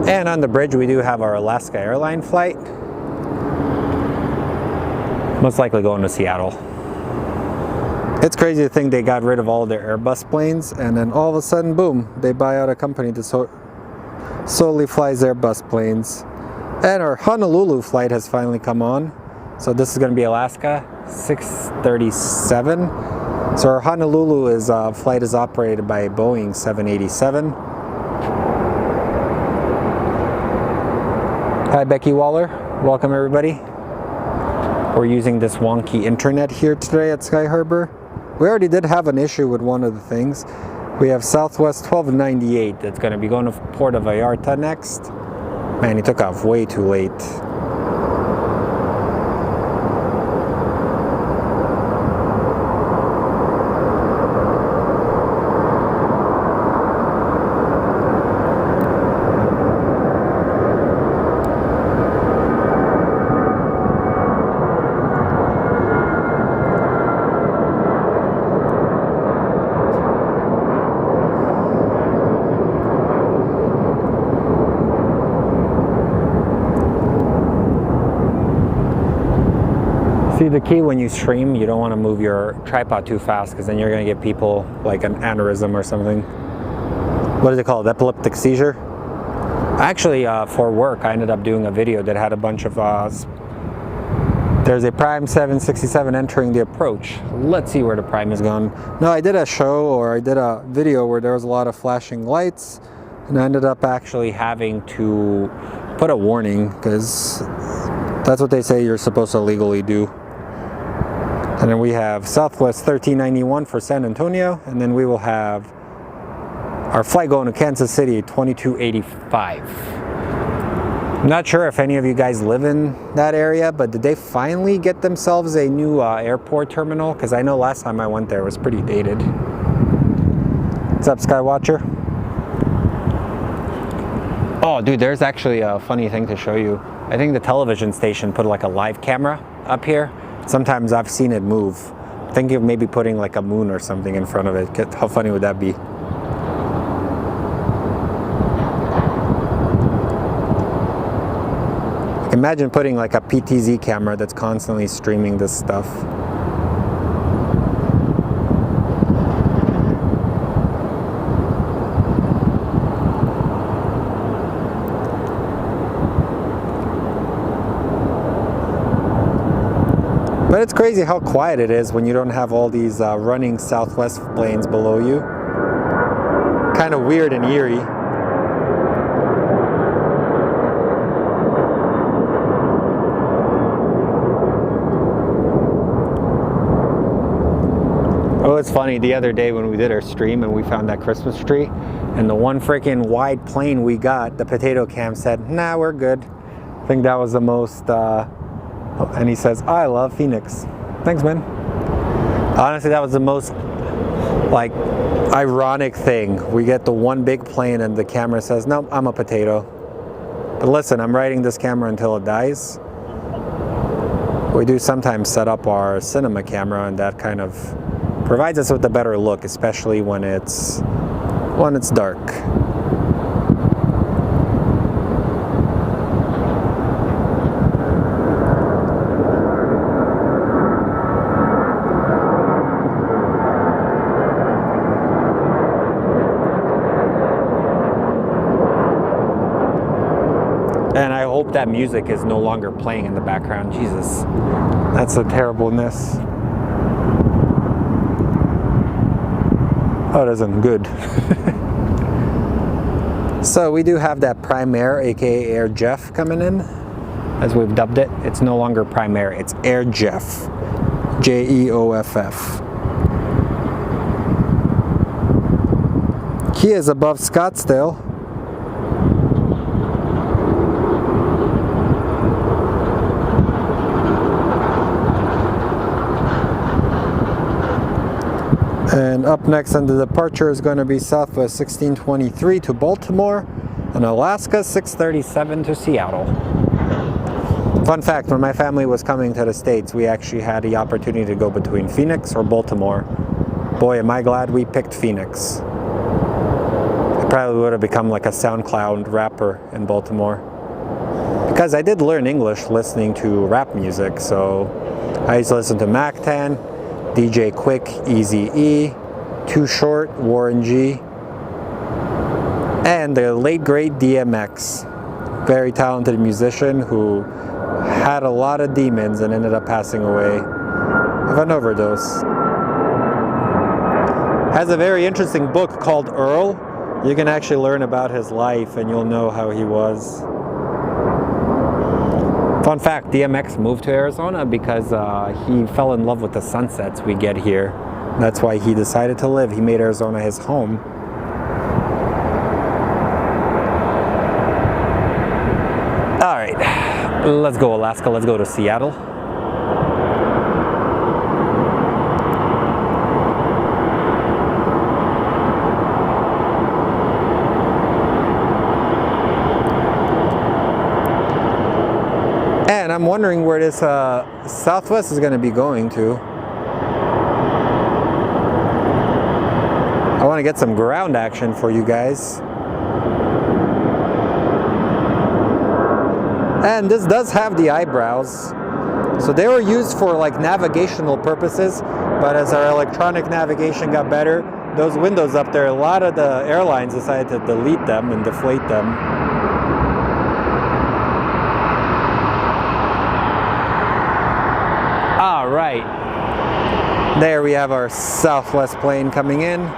[SPEAKER 1] And on the bridge, we do have our Alaska Airlines flight. Most likely going to Seattle. It's crazy to think they got rid of all their Airbus planes, and then all of a sudden, boom, they buy out a company that solely flies Airbus planes. And our Honolulu flight has finally come on. So this is going to be Alaska 637. So our Honolulu flight is operated by Boeing 787. Hi Becky Waller, welcome everybody. We're using this wonky internet here today at Sky Harbor. We already did have an issue with one of the things. We have Southwest 1298 that's going to be going to Puerto Vallarta next. Man, he took off way too late. See, the key when you stream, you don't want to move your tripod too fast because then you're going to get people like an aneurysm or something. What is it called? Epileptic seizure? Actually, for work, I ended up doing a video that had a bunch of there's a Prime 767 entering the approach. Let's see where the Prime is going. No, I did a video where there was a lot of flashing lights, and I ended up actually having to put a warning because that's what they say you're supposed to legally do. And then we have Southwest 1391 for San Antonio, and then we will have our flight going to Kansas City 2285. I'm not sure if any of you guys live in that area, but did they finally get themselves a new airport terminal? Because I know last time I went there it was pretty dated. What's up, Skywatcher? Oh, dude, there's actually a funny thing to show you. I think the television station put like a live camera up here. Sometimes I've seen it move. Think of maybe putting like a moon or something in front of it. How funny would that be? Imagine putting like a PTZ camera that's constantly streaming this stuff. But it's crazy how quiet it is when you don't have all these running Southwest planes below you. Kind of weird and eerie. Oh, it's funny, the other day when we did our stream and we found that Christmas tree, and the one freaking wide plane we got, the potato cam said, nah, we're good. I think that was the most... and he says, I love Phoenix. Thanks, man. Honestly, that was the most like ironic thing. We get the one big plane and the camera says, no, I'm a potato. But listen, I'm riding this camera until it dies. We do sometimes set up our cinema camera and that kind of provides us with a better look, especially when it's dark. And I hope that music is no longer playing in the background. Jesus, that's a terribleness. Oh, it isn't good. So we do have that Prime Air, aka Air Jeff, coming in, as we've dubbed it. It's no longer Prime Air, it's Air Jeff, Jeoff. He is above Scottsdale. And up next on the departure is going to be Southwest 1623 to Baltimore and Alaska 637 to Seattle. Fun fact, when my family was coming to the States, we actually had the opportunity to go between Phoenix or Baltimore. Boy, am I glad we picked Phoenix. I probably would have become like a SoundCloud rapper in Baltimore. Because I did learn English listening to rap music, so I used to listen to Mac 10, DJ Quick, Eazy-E, Too Short, Warren G, and the late great DMX. Very talented musician who had a lot of demons and ended up passing away of an overdose. Has a very interesting book called Earl. You can actually learn about his life and you'll know how he was. Fun fact, DMX moved to Arizona because he fell in love with the sunsets we get here. That's why he decided to live. He made Arizona his home. All right, let's go Alaska. Let's go to Seattle. And I'm wondering where this Southwest is going to be going to. I want to get some ground action for you guys. And this does have the eyebrows. So they were used for like navigational purposes, but as our electronic navigation got better, those windows up there, a lot of the airlines decided to delete them and deflate them. All right, there we have our Southwest plane coming in.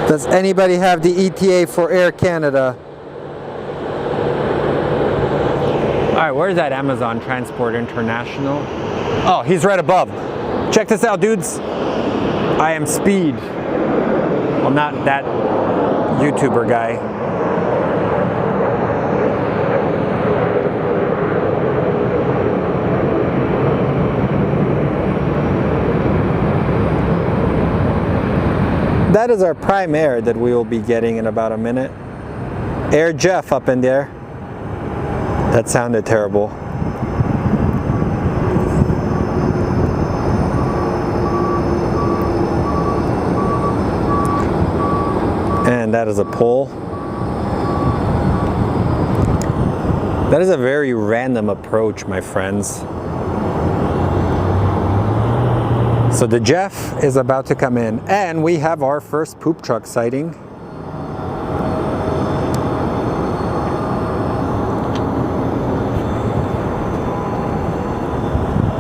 [SPEAKER 1] Does anybody have the ETA for Air Canada? All right, where's that Amazon Transport International? Oh, he's right above. Check this out, dudes. I am Speed. Well, not that YouTuber guy. That is our Prime Air that we will be getting in about a minute. Air Jeff up in there. That sounded terrible. And that is a pole. That is a very random approach, my friends. So the Jeff is about to come in, and we have our first poop truck sighting.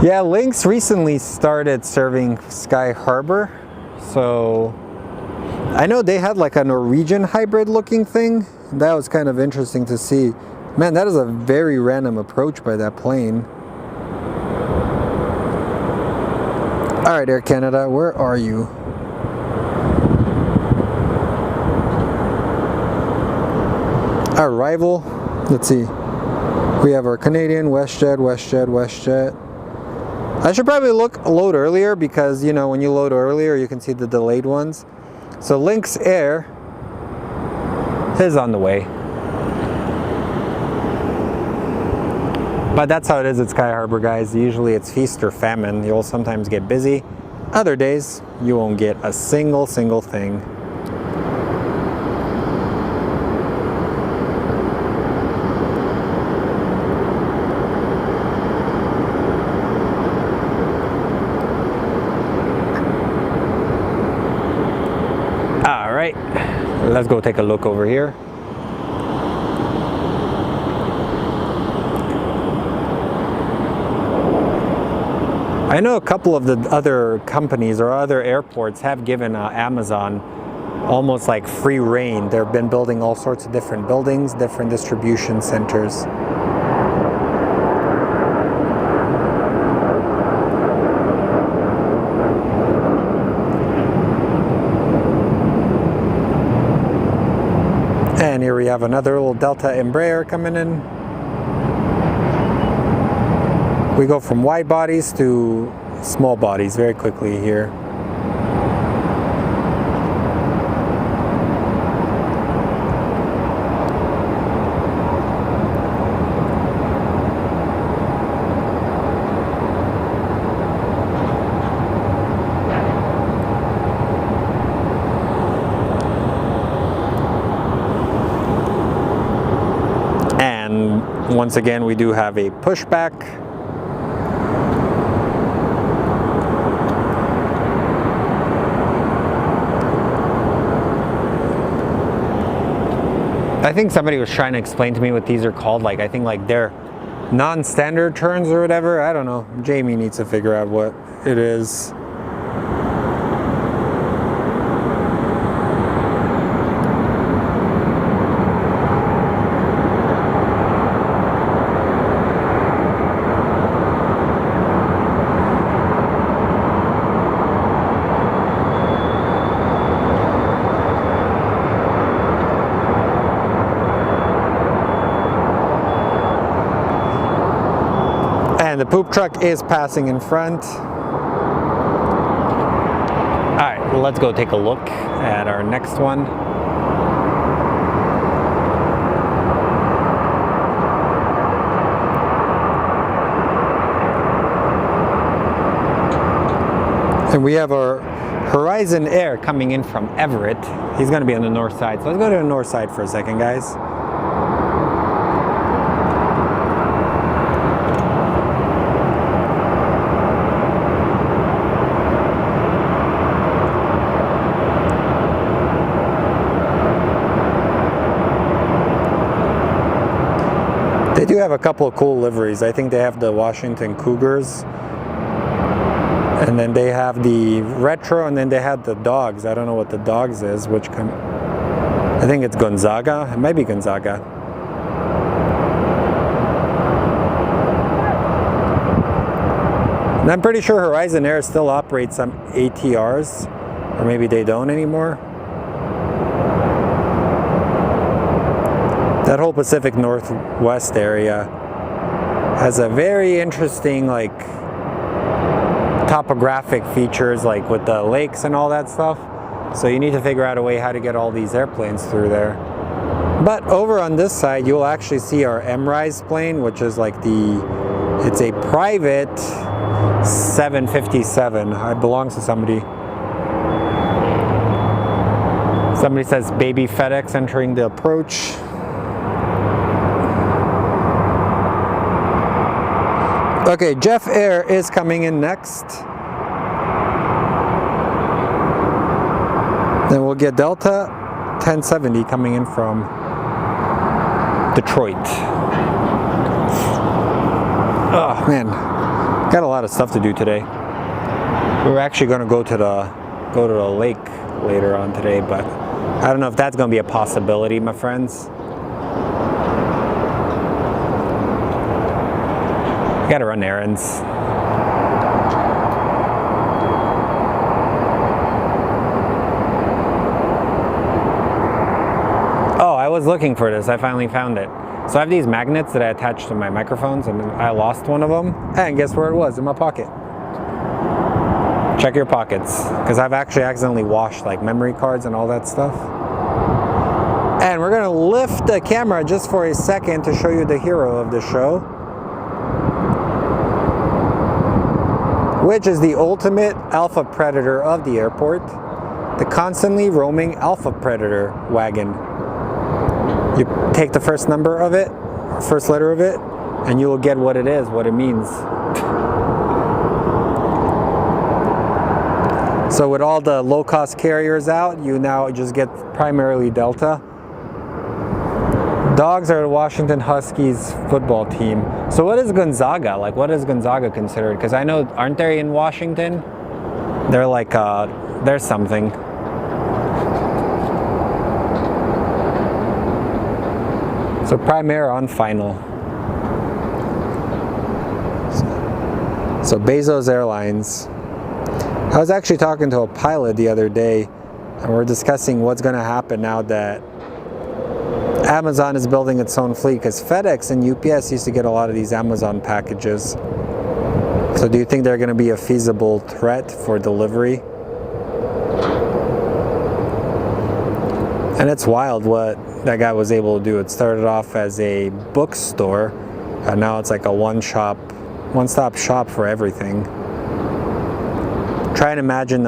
[SPEAKER 1] Yeah, Lynx recently started serving Sky Harbor, so I know they had like a Norwegian hybrid looking thing. That was kind of interesting to see. Man, that is a very random approach by that plane. All right, Air Canada, where are you? Our rival, let's see. We have our Canadian, WestJet, WestJet, WestJet. I should probably load earlier because, you know, when you load earlier, you can see the delayed ones. So Lynx Air is on the way. But that's how it is at Sky Harbor, guys. Usually it's feast or famine. You'll sometimes get busy. Other days, you won't get a single thing. All right, let's go take a look over here. I know a couple of the other companies or other airports have given Amazon almost like free reign. They've been building all sorts of different buildings, different distribution centers. And here we have another little Delta Embraer coming in. We go from wide bodies to small bodies very quickly here. And once again, we do have a pushback. I think somebody was trying to explain to me what these are called. Like, I think like they're non-standard turns or whatever. I don't know. Jamie needs to figure out what it is. And the poop truck is passing in front. All right, well, let's go take a look at our next one. And we have our Horizon Air coming in from Everett. He's going to be on the north side. So let's go to the north side for a second, guys. They do have a couple of cool liveries. I think they have the Washington Cougars. And then they have the retro, and then they have the dogs. I don't know what the dogs is, I think it's Gonzaga. It might be Gonzaga. And I'm pretty sure Horizon Air still operates some ATRs, or maybe they don't anymore. That whole Pacific Northwest area has a very interesting, like, topographic features, like with the lakes and all that stuff. So you need to figure out a way how to get all these airplanes through there. But over on this side, you'll actually see our MRISE plane, which is like it's a private 757. It belongs to somebody. Somebody says baby FedEx entering the approach. Okay, Jeff Air is coming in next. Then we'll get Delta 1070 coming in from Detroit. Oh man, got a lot of stuff to do today. We're actually going to go to the lake later on today, but I don't know if that's going to be a possibility, my friends. Gotta run errands. Oh, I was looking for this. I finally found it. So I have these magnets that I attach to my microphones, and I lost one of them. And guess where it was? In my pocket. Check your pockets, because I've actually accidentally washed like memory cards and all that stuff. And we're gonna lift the camera just for a second to show you the hero of the show, which is the ultimate alpha predator of the airport, the constantly roaming alpha predator wagon. You take the first number of it, first letter of it, and you will get what it is, what it means. So with all the low-cost carriers out, you now just get primarily Delta. Dogs are the Washington Huskies football team. So what is Gonzaga? Like, what is Gonzaga considered? Because I know, aren't they in Washington? They're like, there's something. So Primera on final. So Bezos Airlines. I was actually talking to a pilot the other day, and we're discussing what's going to happen now that Amazon is building its own fleet, because FedEx and UPS used to get a lot of these Amazon packages. So do you think they're going to be a feasible threat for delivery? And it's wild what that guy was able to do. It started off as a bookstore, and now it's like a one-stop shop for everything. Try and imagine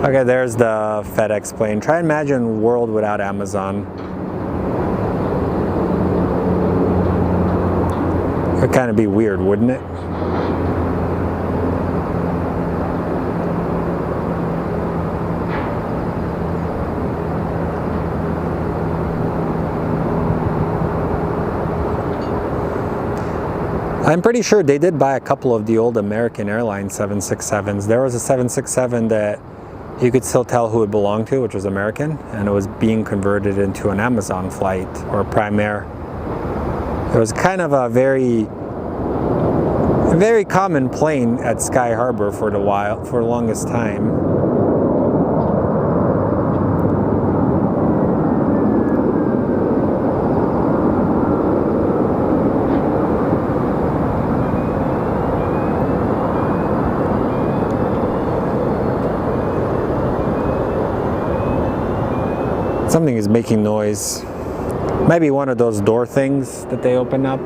[SPEAKER 1] okay, there's the FedEx plane. Try and imagine a world without Amazon. It would kind of be weird, wouldn't it? I'm pretty sure they did buy a couple of the old American Airlines 767s. There was a 767 that you could still tell who it belonged to, which was American, and it was being converted into an Amazon flight or a Prime Air. It was kind of a very common plane at Sky Harbor for the longest time. Something is making noise. Maybe one of those door things that they open up.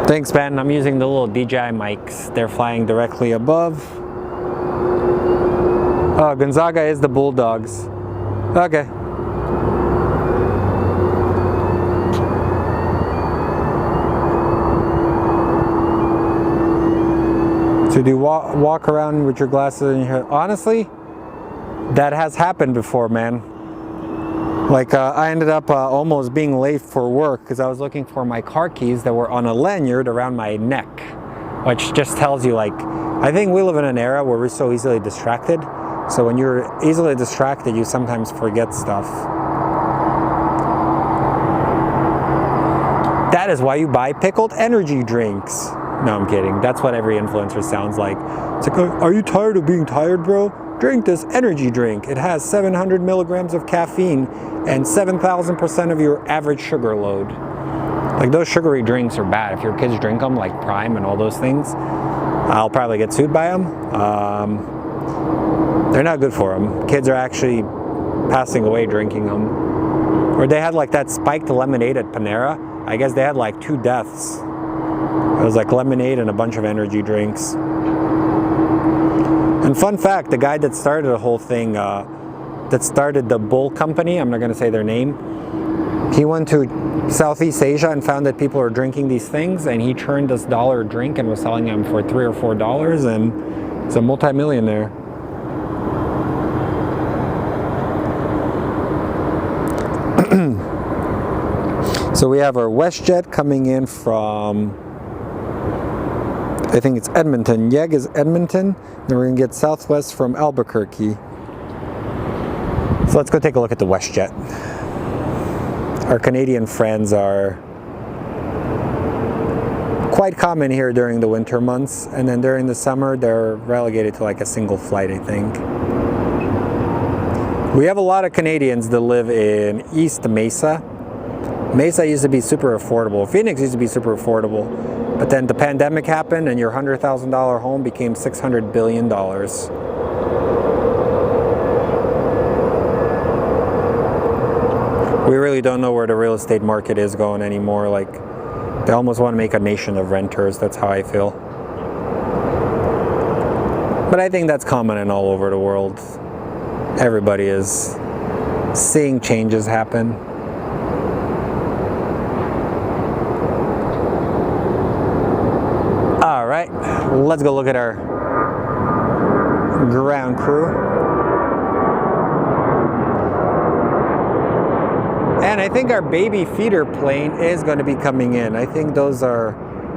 [SPEAKER 1] Thanks, Ben. I'm using the little DJI mics. They're flying directly above. Oh, Gonzaga is the Bulldogs. Okay. So do you walk around with your glasses in your head? Honestly, that has happened before, man. Like I ended up almost being late for work because I was looking for my car keys that were on a lanyard around my neck, which just tells you, like, I think we live in an era where we're so easily distracted. So when you're easily distracted, you sometimes forget stuff. That is why you buy pickled energy drinks. No, I'm kidding. That's what every influencer sounds like. It's like, are you tired of being tired, bro? Drink this energy drink. It has 700 milligrams of caffeine and 7,000% of your average sugar load. Like, those sugary drinks are bad. If your kids drink them, like Prime and all those things, I'll probably get sued by them. They're not good for them. Kids are actually passing away drinking them. Or they had like that spiked lemonade at Panera. I guess they had like 2 deaths. It was like lemonade and a bunch of energy drinks. And fun fact, the guy that started the whole thing, that started the Bull Company, I'm not going to say their name, he went to Southeast Asia and found that people are drinking these things, and he turned this $1 a drink and was selling them for $3 or $4, and he's a multimillionaire. So we have our WestJet coming in from, I think it's Edmonton. YEG is Edmonton. Then we're going to get Southwest from Albuquerque. So let's go take a look at the WestJet. Our Canadian friends are quite common here during the winter months, and then during the summer they're relegated to like a single flight, I think. We have a lot of Canadians that live in East Mesa. Mesa used to be super affordable. Phoenix used to be super affordable, but then the pandemic happened and your $100,000 home became $600 billion. We really don't know where the real estate market is going anymore. Like, they almost want to make a nation of renters. That's how I feel. But I think that's common in all over the world. Everybody is seeing changes happen. All right, let's go look at our ground crew. And I think our baby feeder plane is going to be coming in. I think those are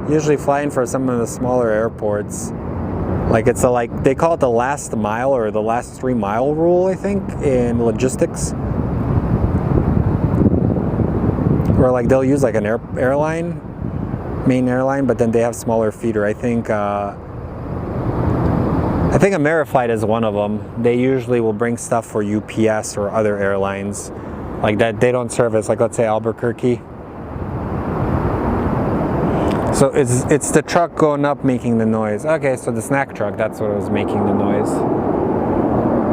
[SPEAKER 1] usually flying for some of the smaller airports. Like, it's a, like, they call it the last mile or the last 3 mile rule, I think, in logistics. Where like they'll use like an airline, main airline, but then they have smaller feeder. I think Ameriflight is one of them. They usually will bring stuff for UPS or other airlines like that they don't service, like let's say Albuquerque. So it's the truck going up making the noise. Okay, so the snack truck, that's what was making the noise.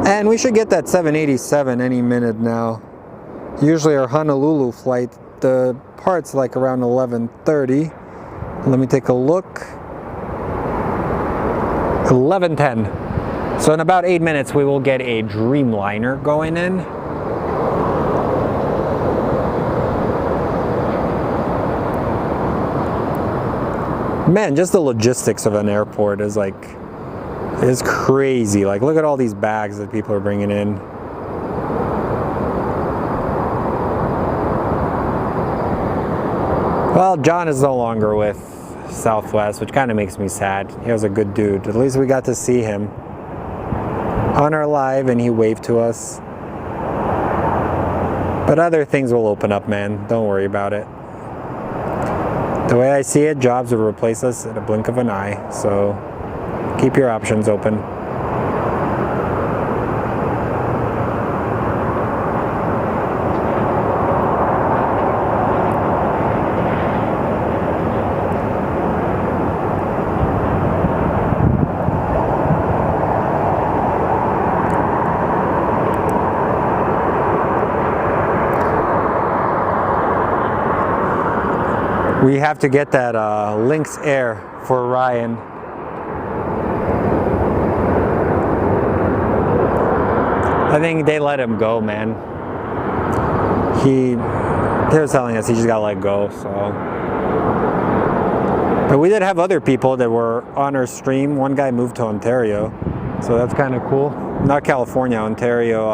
[SPEAKER 1] And we should get that 787 any minute now. Usually our Honolulu flight, the part's like around 11:30. Let me take a look. 11:10. So in about 8 minutes we will get a Dreamliner going in. Man, just the logistics of an airport is crazy. Like, look at all these bags that people are bringing in. Well, John is no longer with Southwest, which kind of makes me sad. He was a good dude. At least we got to see him on our live and he waved to us. But other things will open up, man. Don't worry about it. The way I see it, jobs will replace us at a blink of an eye, so keep your options open. We have to get that Lynx Air for Ryan. I think they let him go, man. He was telling us he just got let go, so. But we did have other people that were on our stream. One guy moved to Ontario, so that's kind of cool. Not California, Ontario.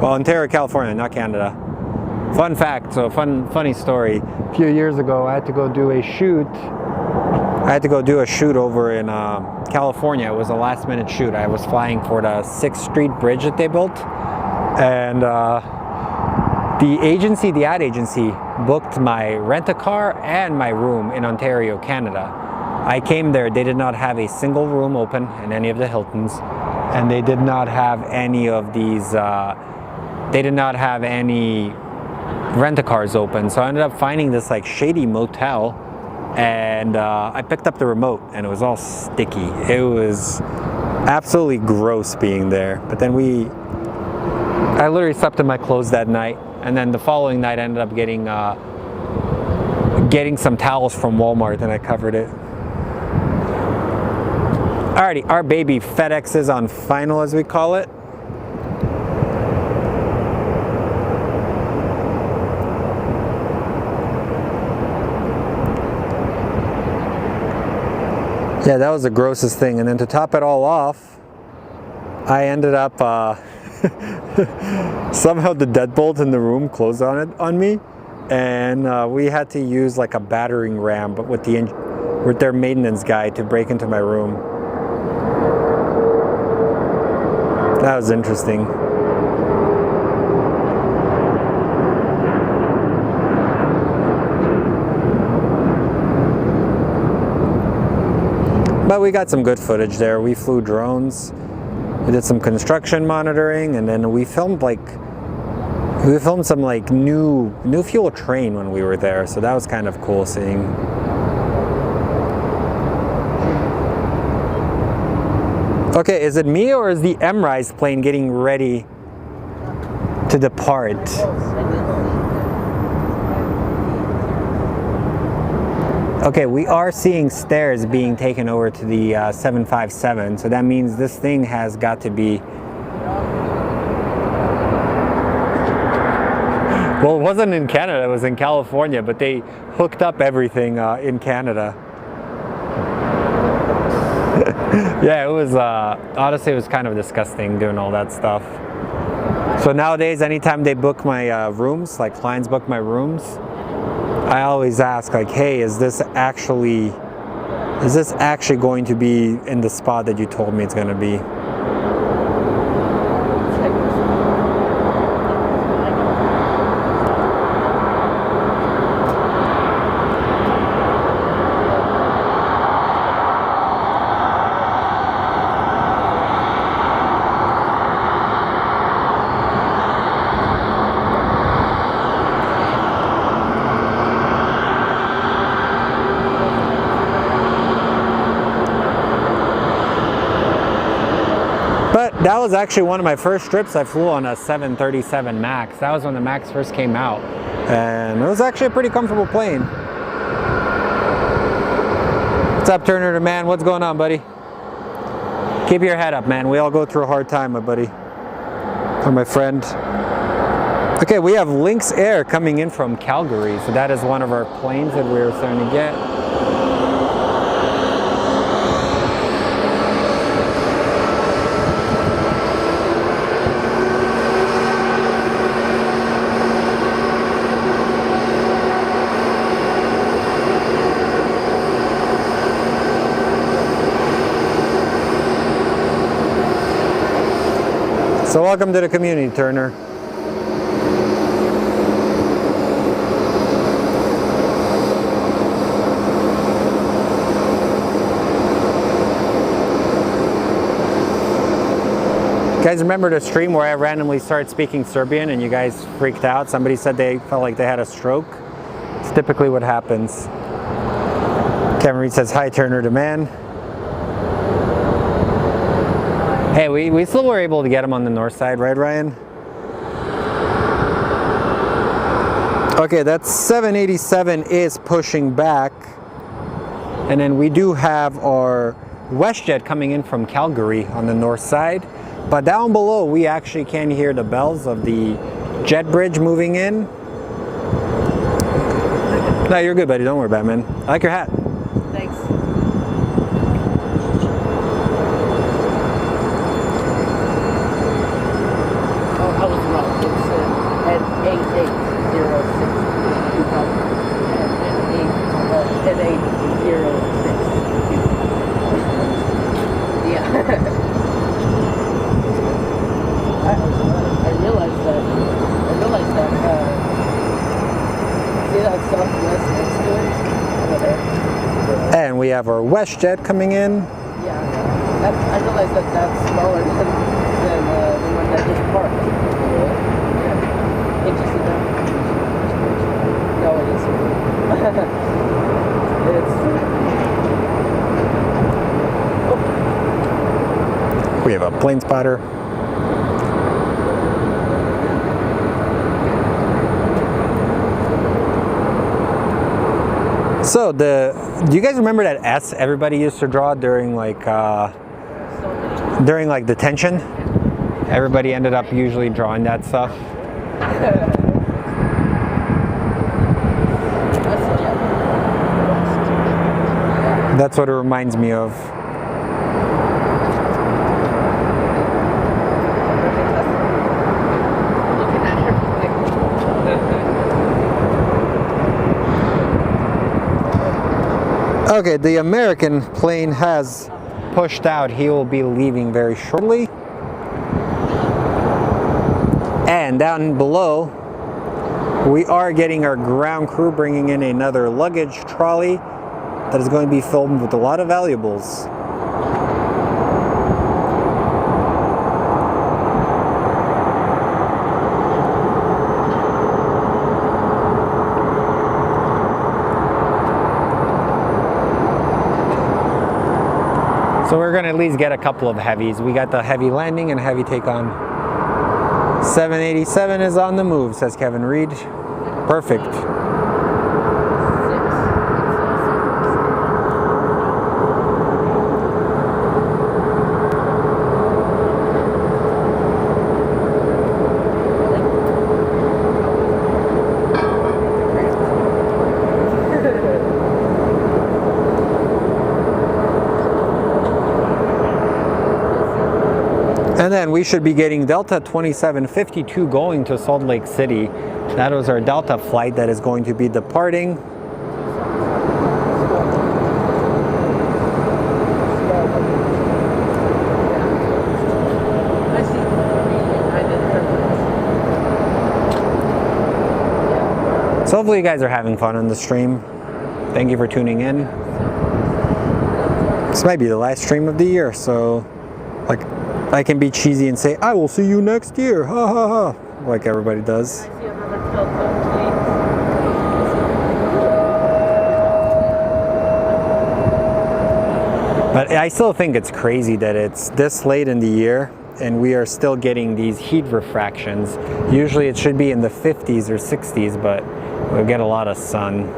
[SPEAKER 1] Well, Ontario, California, not Canada. Fun fact, so funny story. A few years ago, I had to go do a shoot. Over in California. It was a last minute shoot. I was flying for the 6th Street Bridge that they built. And the ad agency, booked my rent-a-car and my room in Ontario, Canada. I came there, they did not have a single room open in any of the Hiltons. And they did not have any of these, they did not have any rent-a-cars open, so I ended up finding this like shady motel, and I picked up the remote and it was all sticky. It was absolutely gross being there. But then I literally slept in my clothes that night, and then the following night I ended up getting some towels from Walmart and I covered it. Alrighty, our baby FedEx is on final, as we call it. Yeah, that was the grossest thing. And then to top it all off, I ended up somehow the deadbolt in the room closed on me, and we had to use like a battering ram, but with their maintenance guy, to break into my room. That was interesting. But we got some good footage there. We flew drones, we did some construction monitoring, and then we filmed some like new fuel train when we were there. So that was kind of cool seeing. Okay, is it me or is the Airlines plane getting ready to depart? Okay, we are seeing stairs being taken over to the 757, so that means this thing has got to be... Well, it wasn't in Canada, it was in California, but they hooked up everything in Canada. Yeah, it was, honestly, it was kind of disgusting doing all that stuff. So nowadays, anytime they book my rooms, like clients book my rooms, I always ask, like, hey, is this actually going to be in the spot that you told me it's going to be? That was actually one of my first trips. I flew on a 737 MAX. That was when the MAX first came out. And it was actually a pretty comfortable plane. What's up, Turner to Man? What's going on, buddy? Keep your head up, man. We all go through a hard time, my buddy. Or my friend. Okay, we have Lynx Air coming in from Calgary. So that is one of our planes that we're starting to get. So welcome to the community, Turner. You guys remember the stream where I randomly started speaking Serbian and you guys freaked out? Somebody said they felt like they had a stroke. It's typically what happens. Cameron Reed says, hi, Turner to Man. Hey, we still were able to get him on the north side, right, Ryan? Okay, that 787 is pushing back. And then we do have our WestJet coming in from Calgary on the north side. But down below, we actually can hear the bells of the jet bridge moving in. No, you're good, buddy. Don't worry about it, man. I like your hat.
[SPEAKER 2] Thanks. I was wrong. It's at 8806. At 806. Yeah. I realized that. See that Southwest next to it? Over there.
[SPEAKER 1] And we have our WestJet coming in.
[SPEAKER 2] Yeah. I realized that that's smaller than the one that just parked. Yeah. Interesting. No, it isn't.
[SPEAKER 1] We have a plane spotter. So do you guys remember that S everybody used to draw during like detention? Everybody ended up usually drawing that stuff. That's what it reminds me of. Okay, the American plane has pushed out. He will be leaving very shortly. And down below, we are getting our ground crew bringing in another luggage trolley that is going to be filled with a lot of valuables. So we're gonna at least get a couple of heavies. We got the heavy landing and heavy take on. 787 is on the move, says Kevin Reed. Perfect. And then we should be getting Delta 2752 going to Salt Lake City. That was our Delta flight that is going to be departing. So hopefully you guys are having fun on the stream. Thank you for tuning in. This might be the last stream of the year, so like I can be cheesy and say, I will see you next year, ha ha ha, like everybody does. But I still think it's crazy that it's this late in the year and we are still getting these heat refractions. Usually it should be in the 50s or 60s, but we'll get a lot of sun.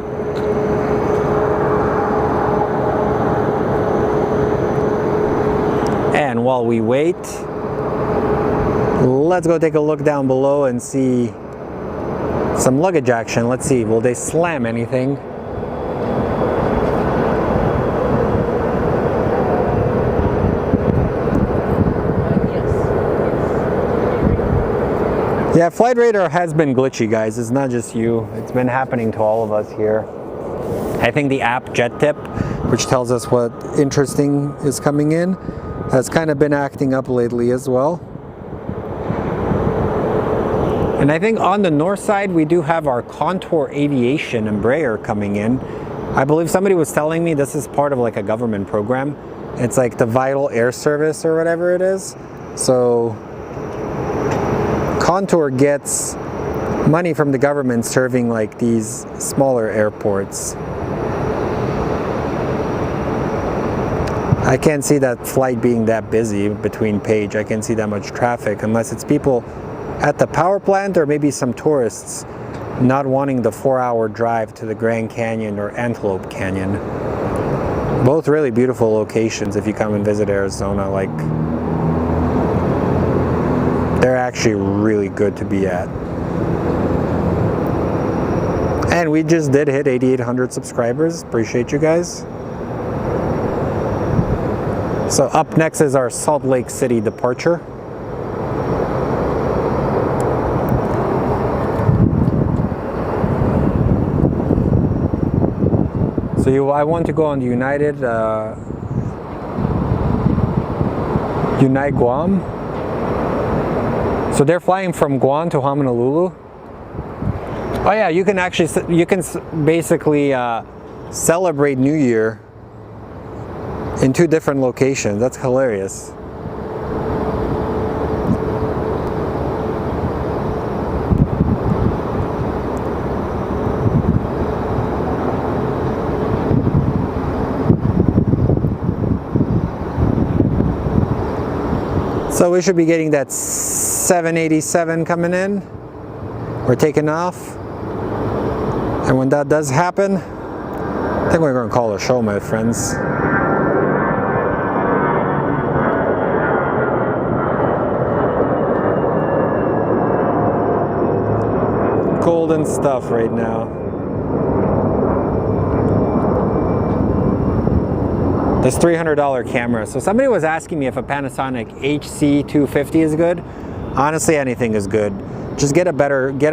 [SPEAKER 1] And while we wait, let's go take a look down below and see some luggage action. Let's see, will they slam anything? Yeah, Flight Radar has been glitchy, guys. It's not just you. It's been happening to all of us here. I think the app Jet Tip, which tells us what interesting is coming in, has kind of been acting up lately as well. And I think on the north side, we do have our Contour Aviation Embraer coming in. I believe somebody was telling me this is part of like a government program. It's like the Vital Air Service or whatever it is. So Contour gets money from the government serving like these smaller airports. I can't see that flight being that busy between Page. I can't see that much traffic unless it's people at the power plant or maybe some tourists not wanting the 4-hour drive to the Grand Canyon or Antelope Canyon. Both really beautiful locations if you come and visit Arizona. Like, they're actually really good to be at. And we just did hit 8,800 subscribers. Appreciate you guys. So up next is our Salt Lake City departure. So I want to go on the United Guam. So they're flying from Guam to Honolulu. Oh yeah, you can basically celebrate New Year in 2 different locations. That's hilarious. So we should be getting that 787 coming in. We're taking off. And when that does happen, I think we're going to call it a show, my friends. Golden stuff right now. This $300 camera. So somebody was asking me if a Panasonic HC250 is good. Honestly, anything is good. Just get a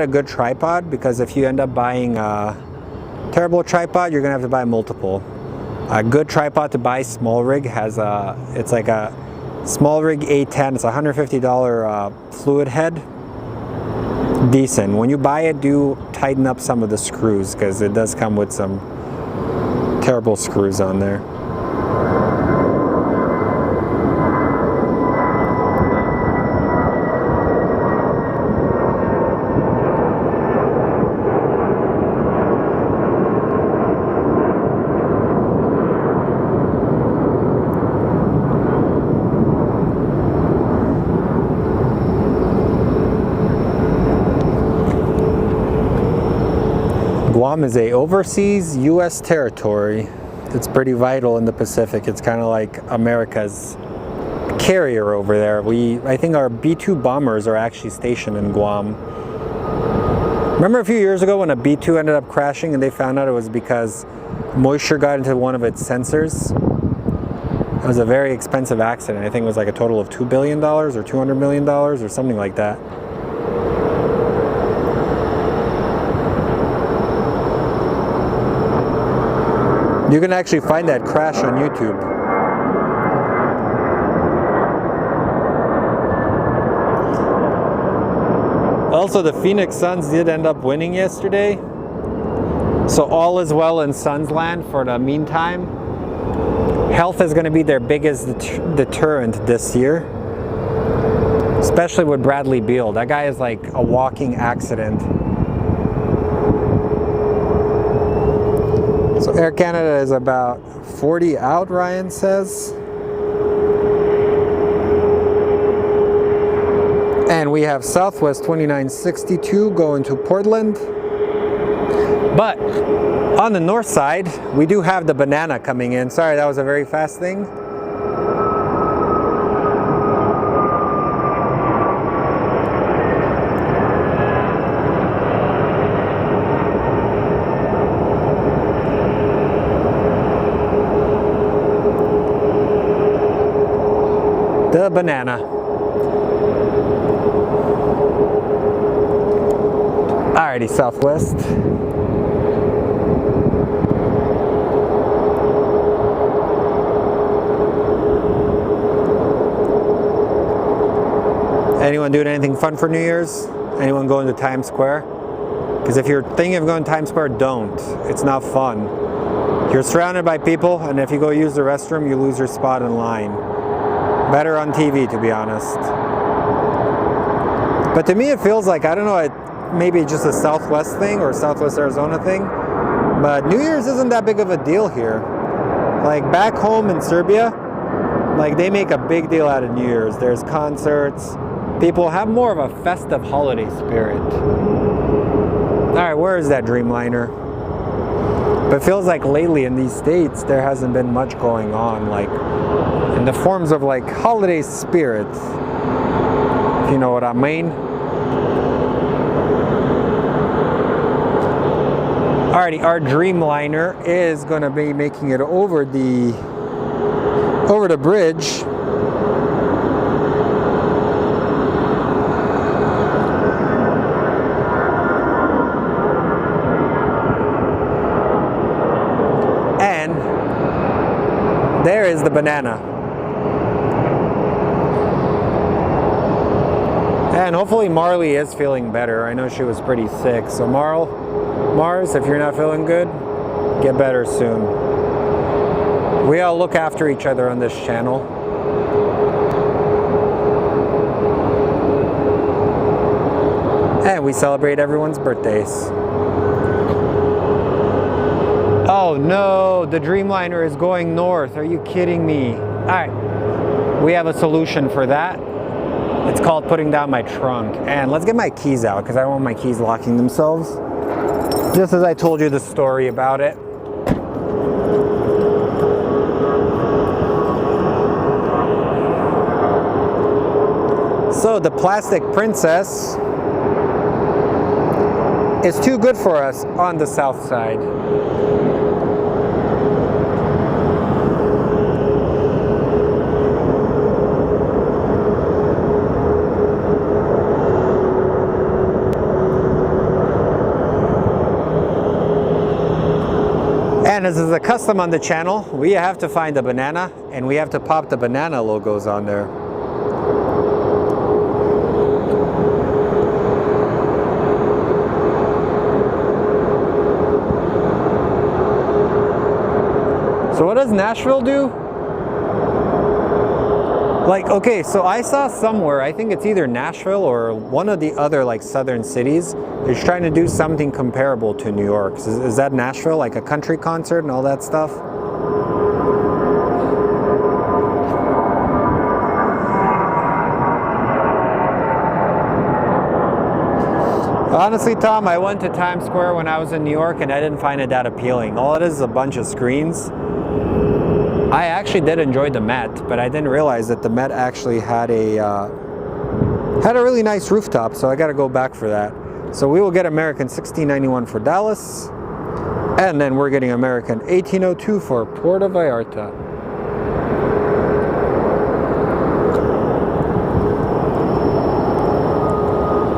[SPEAKER 1] good tripod, because if you end up buying a terrible tripod, you're gonna have to buy multiple. A good tripod to buy small rig has it's like a small rig A10. It's $150 fluid head. Decent. When you buy it, do tighten up some of the screws, because it does come with some terrible screws on there. Guam is a overseas U.S. territory. It's pretty vital in the Pacific. It's kind of like America's carrier over there. I think our B-2 bombers are actually stationed in Guam. Remember a few years ago when a B-2 ended up crashing and they found out it was because moisture got into one of its sensors? It was a very expensive accident. I think it was like a total of $2 billion or $200 million or something like that. You can actually find that crash on YouTube. Also, the Phoenix Suns did end up winning yesterday. So all is well in Suns land for the meantime. Health is going to be their biggest deterrent this year. Especially with Bradley Beal. That guy is like a walking accident. So Air Canada is about 40 out, Ryan says. And we have Southwest 2962 going to Portland. But on the north side, we do have the Banana coming in. Sorry, that was a very fast thing. The Banana. Alrighty, Southwest. Anyone doing anything fun for New Year's? Anyone going to Times Square? Because if you're thinking of going to Times Square, don't. It's not fun. You're surrounded by people, and if you go use the restroom, you lose your spot in line. Better on TV, to be honest. But to me, it feels like, I don't know, maybe just a Southwest thing or Southwest Arizona thing, but New Year's isn't that big of a deal here. Like back home in Serbia, like they make a big deal out of New Year's. There's concerts. People have more of a festive holiday spirit. All right, where is that Dreamliner? But it feels like lately in these states, there hasn't been much going on, like in the forms of like holiday spirit, if you know what I mean. Alrighty, our Dreamliner is gonna be making it over the bridge. And there is the Banana. And hopefully Marley is feeling better. I know she was pretty sick. So Mars, if you're not feeling good, get better soon. We all look after each other on this channel. And we celebrate everyone's birthdays. Oh no, the Dreamliner is going north. Are you kidding me? All right, we have a solution for that. It's called putting down my trunk. And let's get my keys out because I don't want my keys locking themselves. Just as I told you the story about it. So the Plastic Princess is too good for us on the south side. And as is a custom on the channel, we have to find the Banana and we have to pop the Banana logos on there. So what does Nashville do? Like, okay, so I saw somewhere, I think it's either Nashville or one of the other like southern cities, is trying to do something comparable to New York. Is that Nashville, like a country concert and all that stuff? Honestly, Tom, I went to Times Square when I was in New York and I didn't find it that appealing. All it is a bunch of screens. I actually did enjoy the Met, but I didn't realize that the Met actually had a really nice rooftop, so I got to go back for that. So we will get American 1691 for Dallas, and then we're getting American 1802 for Puerto Vallarta.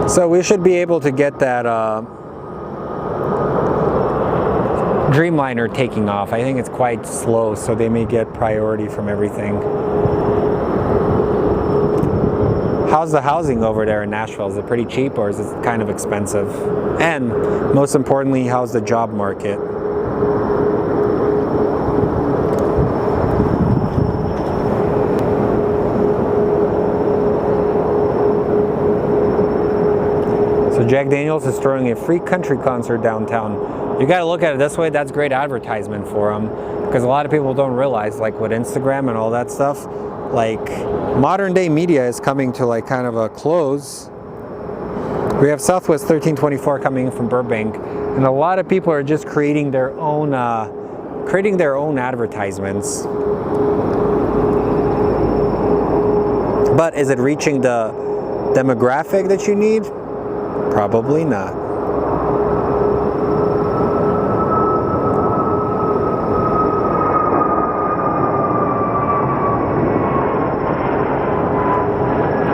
[SPEAKER 1] So we should be able to get that Dreamliner taking off. I think it's quite slow, so they may get priority from everything. How's the housing over there in Nashville? Is it pretty cheap or is it kind of expensive? And most importantly, how's the job market? So Jack Daniels is throwing a free country concert downtown. You got to look at it this way. That's great advertisement for them, because a lot of people don't realize, like with Instagram and all that stuff, like modern day media is coming to like kind of a close. We have Southwest 1324 coming in from Burbank, and a lot of people are just creating their own advertisements. But is it reaching the demographic that you need? Probably not.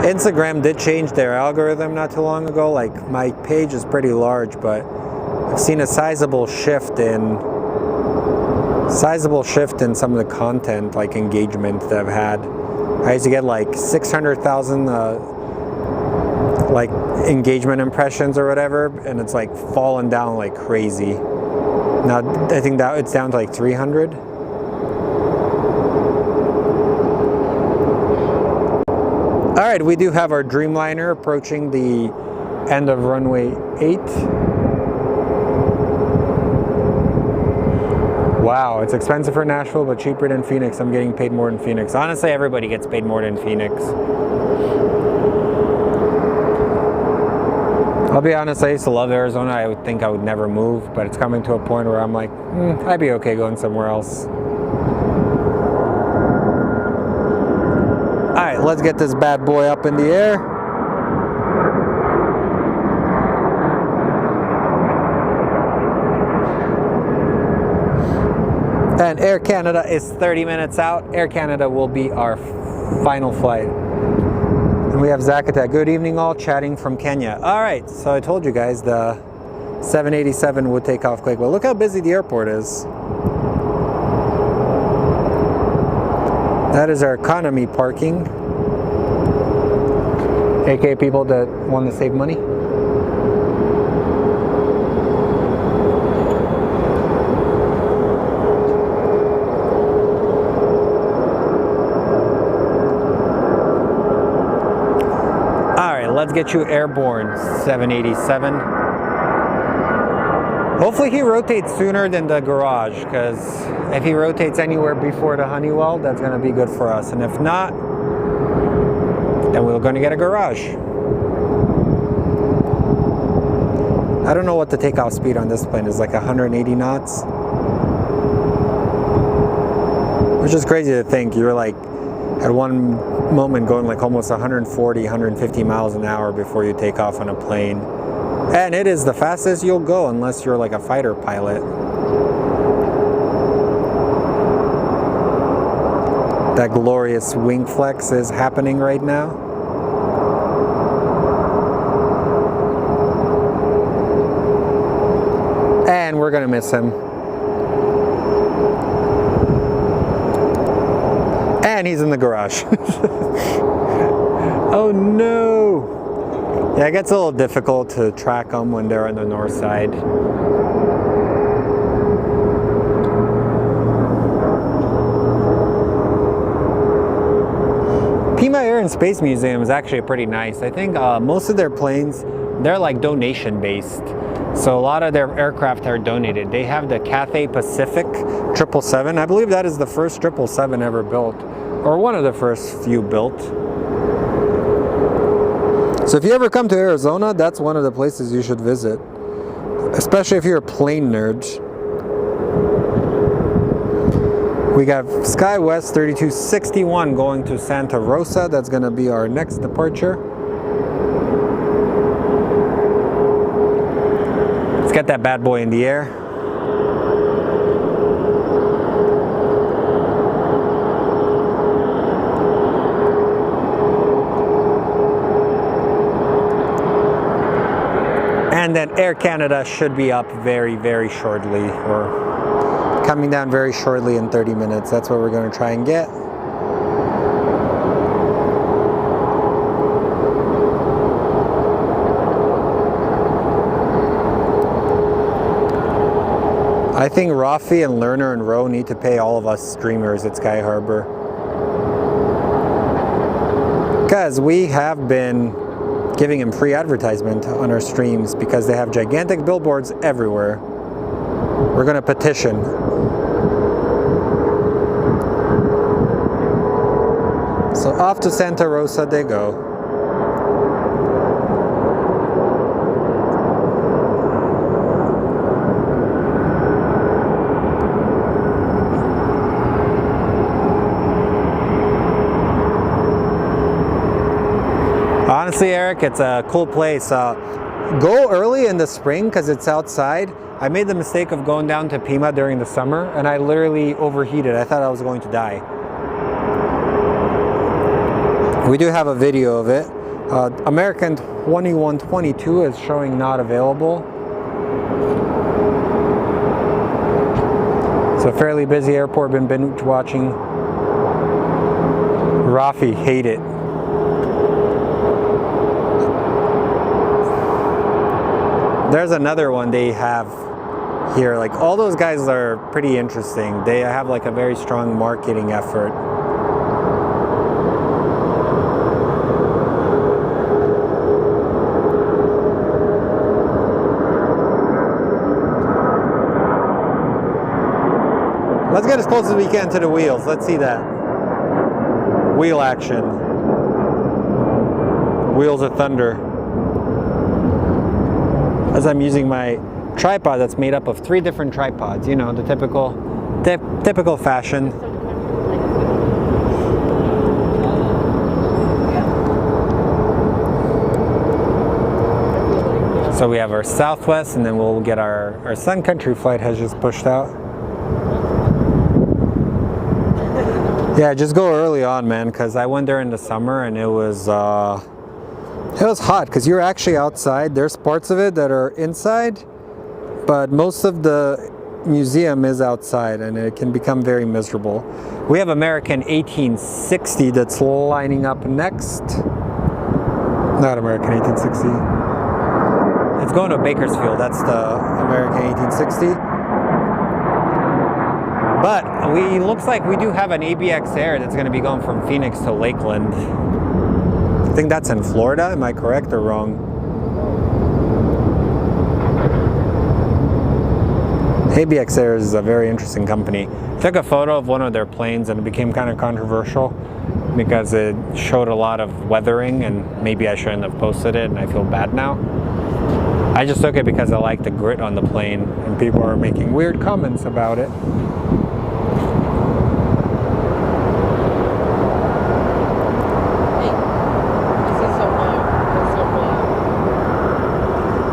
[SPEAKER 1] Instagram did change their algorithm not too long ago. Like my page is pretty large, but I've seen a sizable shift in some of the content, like engagement that I've had. I used to get like 600,000 like engagement impressions or whatever, and it's like fallen down like crazy. Now I think that it's down to like 300. All right, we do have our Dreamliner approaching the end of runway 8. Wow, it's expensive for Nashville, but cheaper than Phoenix. I'm getting paid more than Phoenix. Honestly, everybody gets paid more than Phoenix. I'll be honest, I used to love Arizona. I would think I would never move, but it's coming to a point where I'm like, I'd be okay going somewhere else. All right, let's get this bad boy up in the air. And Air Canada is 30 minutes out. Air Canada will be our final flight. And we have Zakata. Good evening all, chatting from Kenya. All right, so I told you guys the 787 would take off quick. Well, look how busy the airport is. That is our economy parking. aka people that want to save money. Let's get you airborne, 787. Hopefully he rotates sooner than the garage, because if he rotates anywhere before the Honeywell, that's going to be good for us. And if not, then we're going to get a garage. I don't know what the takeoff speed on this plane is, like 180 knots. Which is crazy to think. You're like at one moment going like almost 140, 150 miles an hour before you take off on a plane. And it is the fastest you'll go unless you're like a fighter pilot. That glorious wing flex is happening right now. And we're gonna miss him. And he's in the garage. Oh no! Yeah, it gets a little difficult to track them when they're on the north side. Pima Air and Space Museum is actually pretty nice. I think most of their planes, they're like donation based. So a lot of their aircraft are donated. They have the Cathay Pacific 777. I believe that is the first 777 ever built, or one of the first few built. So if you ever come to Arizona, that's one of the places you should visit, especially if you're a plane nerd. We got SkyWest 3261 going to Santa Rosa. That's going to be our next departure. Let's get that bad boy in the air. And then Air Canada should be up very, very shortly, or coming down very shortly in 30 minutes. That's what we're going to try and get. I think Rafi and Lerner and Rowe need to pay all of us streamers at Sky Harbor, because we have been giving them free advertisement on our streams because they have gigantic billboards everywhere. We're going to petition. So off to Santa Rosa they go. Honestly, Eric, it's a cool place. Go early in the spring because it's outside. I made the mistake of going down to Pima during the summer and I literally overheated. I thought I was going to die. We do have a video of it. American 2122 is showing not available. It's a fairly busy airport. Been binge watching. Rafi, hate it. There's another one they have here. Like, all those guys are pretty interesting. They have like a very strong marketing effort. Let's get as close as we can to the wheels. Let's see that. Wheel action. Wheels of thunder. As I'm using my tripod that's made up of 3 different tripods, you know, the typical fashion. So we have our Southwest, and then we'll get our Sun Country flight has just pushed out. Yeah, just go early on, man, because I went there in the summer and it was hot because you're actually outside. There's parts of it that are inside, but most of the museum is outside and it can become very miserable. We have American 1860 that's lining up next. Not American 1860. It's going to Bakersfield. That's the American 1860. But looks like we do have an ABX Air that's going to be going from Phoenix to Lakeland. I think that's in Florida. Am I correct or wrong? ABX Air is a very interesting company. I took a photo of one of their planes and it became kind of controversial because it showed a lot of weathering, and maybe I shouldn't have posted it and I feel bad now. I just took it because I like the grit on the plane and people are making weird comments about it.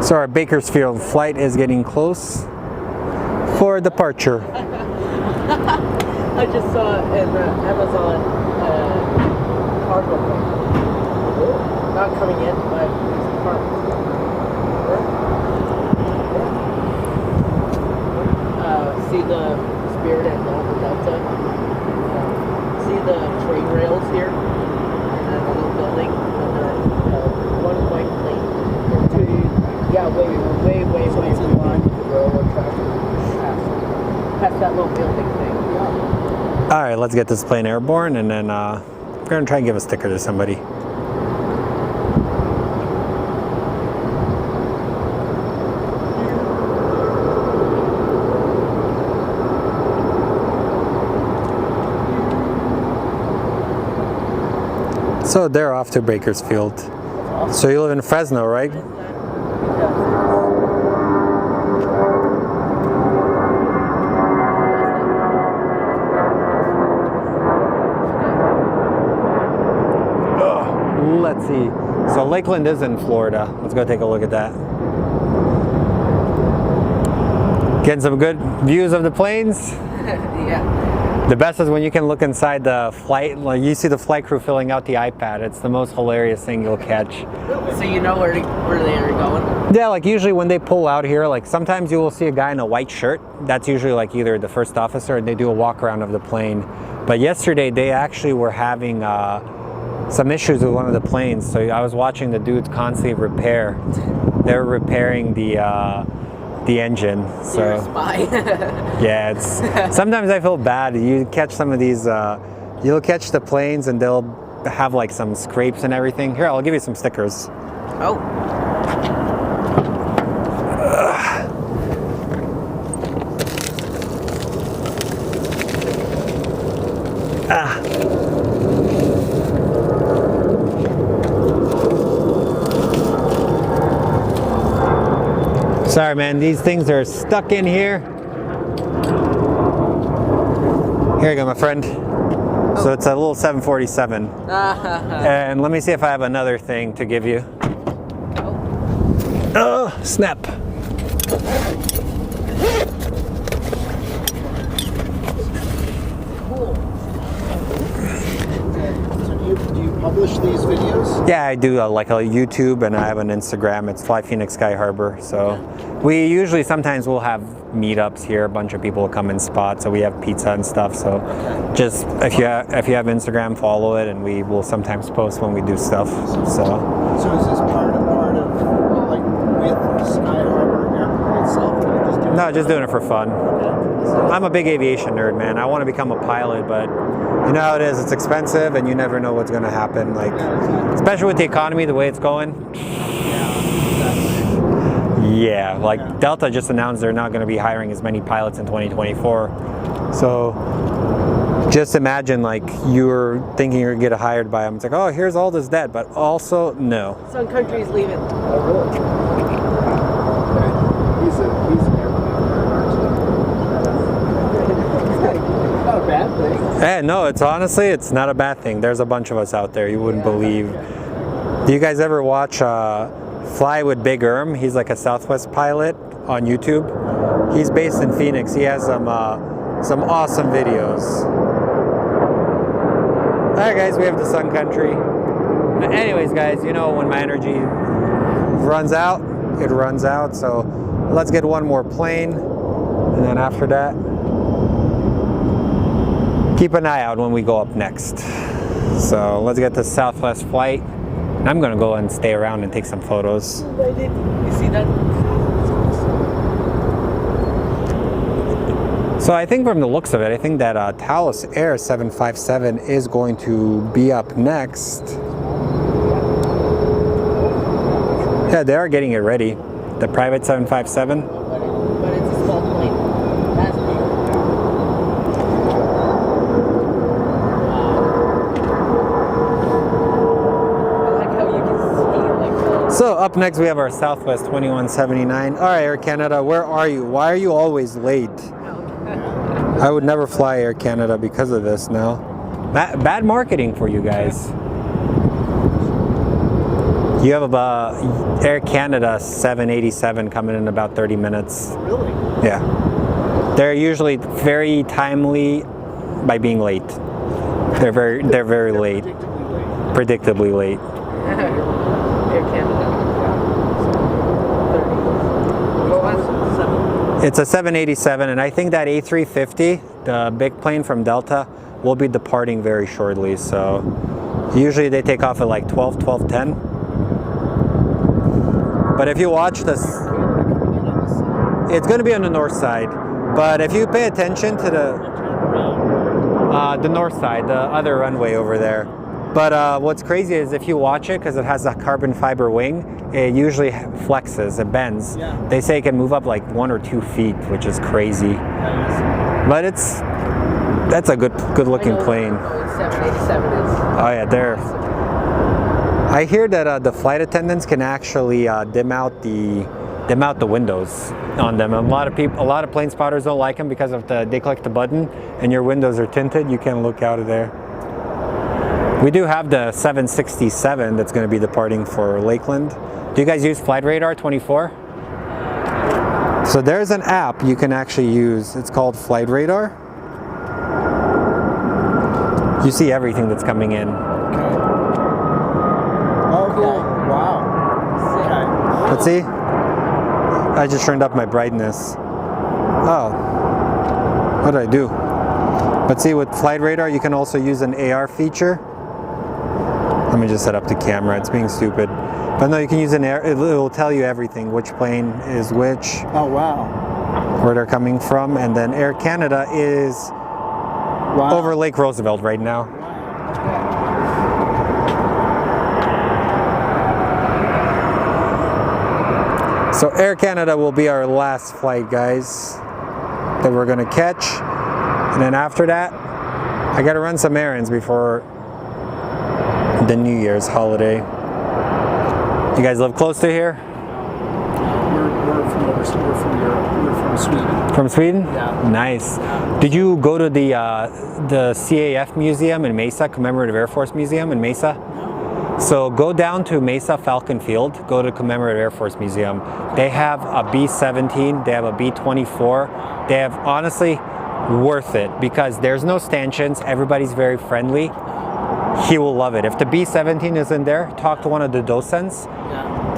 [SPEAKER 1] So our Bakersfield flight is getting close for departure.
[SPEAKER 2] I just saw it in Amazon cargo plane. Not coming in, but it's parked. See the Spirit and Delta. See the train rails here, and then the little building, and then one white plane. Yeah, way behind the railroad traffic. Past that little building thing. Yeah.
[SPEAKER 1] All right, let's get this plane airborne, and then we're gonna try and give a sticker to somebody. So they're off to Bakersfield. So you live in Fresno, right? Let's see. So Lakeland is in Florida. Let's go take a look at that. Getting some good views of the planes.
[SPEAKER 2] Yeah.
[SPEAKER 1] The best is when you can look inside the flight, like you see the flight crew filling out the iPad. It's the most hilarious thing you'll catch.
[SPEAKER 2] So you know where they are going?
[SPEAKER 1] Yeah, like usually when they pull out here, like sometimes you will see a guy in a white shirt. That's usually like either the first officer, and they do a walk around of the plane. But yesterday they actually were having some issues with one of the planes. So I was watching the dudes constantly repair. They're repairing the engine. So
[SPEAKER 2] You're a spy.
[SPEAKER 1] yeah, it's sometimes I feel bad. You catch some of these, you'll catch the planes and they'll have like some scrapes and everything. Here, I'll give you some stickers.
[SPEAKER 2] Oh.
[SPEAKER 1] Sorry, man, these things are stuck in here. Here you go, my friend. So it's a little 747. And let me see if I have another thing to give you. Oh, snap.
[SPEAKER 3] Do you publish these videos?
[SPEAKER 1] Yeah, I do like a YouTube, and I have an Instagram. It's Fly Phoenix Sky Harbor. So we usually sometimes we'll have meetups here. A bunch of people will come and spot. So we have pizza and stuff. So just if you have Instagram, follow it, and we will sometimes post when we do stuff. So
[SPEAKER 3] is this part of like with Sky Harbor Airport itself? Or just doing
[SPEAKER 1] no, just doing it for fun. I'm a big aviation nerd, man. I want to become a pilot, but you know how it is. It's expensive, and you never know what's going to happen. Like, especially with the economy, the way it's going. Yeah, like Delta just announced they're not going to be hiring as many pilots in 2024. So just imagine, like, you're thinking you're going to get hired by them. It's like, oh, here's all this debt, but also no.
[SPEAKER 2] Some countries leave it.
[SPEAKER 3] Oh, really? He's an airplane. Not a bad thing.
[SPEAKER 1] Hey, no, it's honestly, it's not a bad thing. There's a bunch of us out there you wouldn't believe. Do you guys ever watch Fly with Big Erm? He's like a Southwest pilot on YouTube. He's based in Phoenix. He has some awesome videos. All right, guys, we have the Sun Country. Anyways, guys, you know when my energy runs out, it runs out. So let's get one more plane, and then after that, keep an eye out when we go up next. So let's get the Southwest flight. I'm gonna go and stay around and take some photos.
[SPEAKER 2] You see that?
[SPEAKER 1] So I think from the looks of it, I think that Thales Air 757 is going to be up next. Yeah, they are getting it ready. The private 757.
[SPEAKER 2] But it's a small plane.
[SPEAKER 1] So up next we have our Southwest 2179. All right, Air Canada, where are you? Why are you always late? I would never fly Air Canada because of this now. Bad marketing for you guys. You have Air Canada 787 coming in about 30 minutes.
[SPEAKER 3] Really?
[SPEAKER 1] Yeah. They're usually very timely by being late. They're very late. Predictably late.
[SPEAKER 2] Air Canada.
[SPEAKER 1] It's a 787, and I think that A350, the big plane from Delta, will be departing very shortly. So usually they take off at like 12:10. But if you watch this, it's going to be on the north side. But if you pay attention to the north side, the other runway over there. But what's crazy is if you watch it, because it has a carbon fiber wing, it usually flexes, it bends.
[SPEAKER 3] Yeah.
[SPEAKER 1] They say it can move up like 1 or 2 feet, which is crazy. But that's a good looking plane.
[SPEAKER 2] Oh, 787 is.
[SPEAKER 1] Oh yeah, I hear that the flight attendants can actually dim out the windows on them. A lot of plane spotters don't like them because of they click the button and your windows are tinted. You can't look out of there. We do have the 767 that's going to be departing for Lakeland. Do you guys use Flight Radar 24? So there's an app you can actually use. It's called Flight Radar. You see everything that's coming in.
[SPEAKER 3] Okay. Oh, cool. Wow. Okay.
[SPEAKER 1] Let's see. I just turned up my brightness. Oh. What did I do? Let's see, with Flight Radar, you can also use an AR feature. Let me just set up the camera. It's being stupid. But no, you can use an AR. It will tell you everything, which plane is which.
[SPEAKER 3] Oh, wow.
[SPEAKER 1] Where they're coming from. And then Air Canada is over Lake Roosevelt right now. So Air Canada will be our last flight, guys, that we're gonna catch. And then after that, I gotta run some errands before the New Year's holiday. You guys live close to here?
[SPEAKER 3] We're from Europe. We're from Sweden.
[SPEAKER 1] From Sweden?
[SPEAKER 3] Yeah.
[SPEAKER 1] Nice. Did you go to the CAF Museum in Mesa, Commemorative Air Force Museum in Mesa? So go down to Mesa Falcon Field, go to Commemorative Air Force Museum. They have a B-17, they have a B-24. They have, honestly, worth it because there's no stanchions, everybody's very friendly. He will love it. If the B-17 isn't there, talk to one of the docents,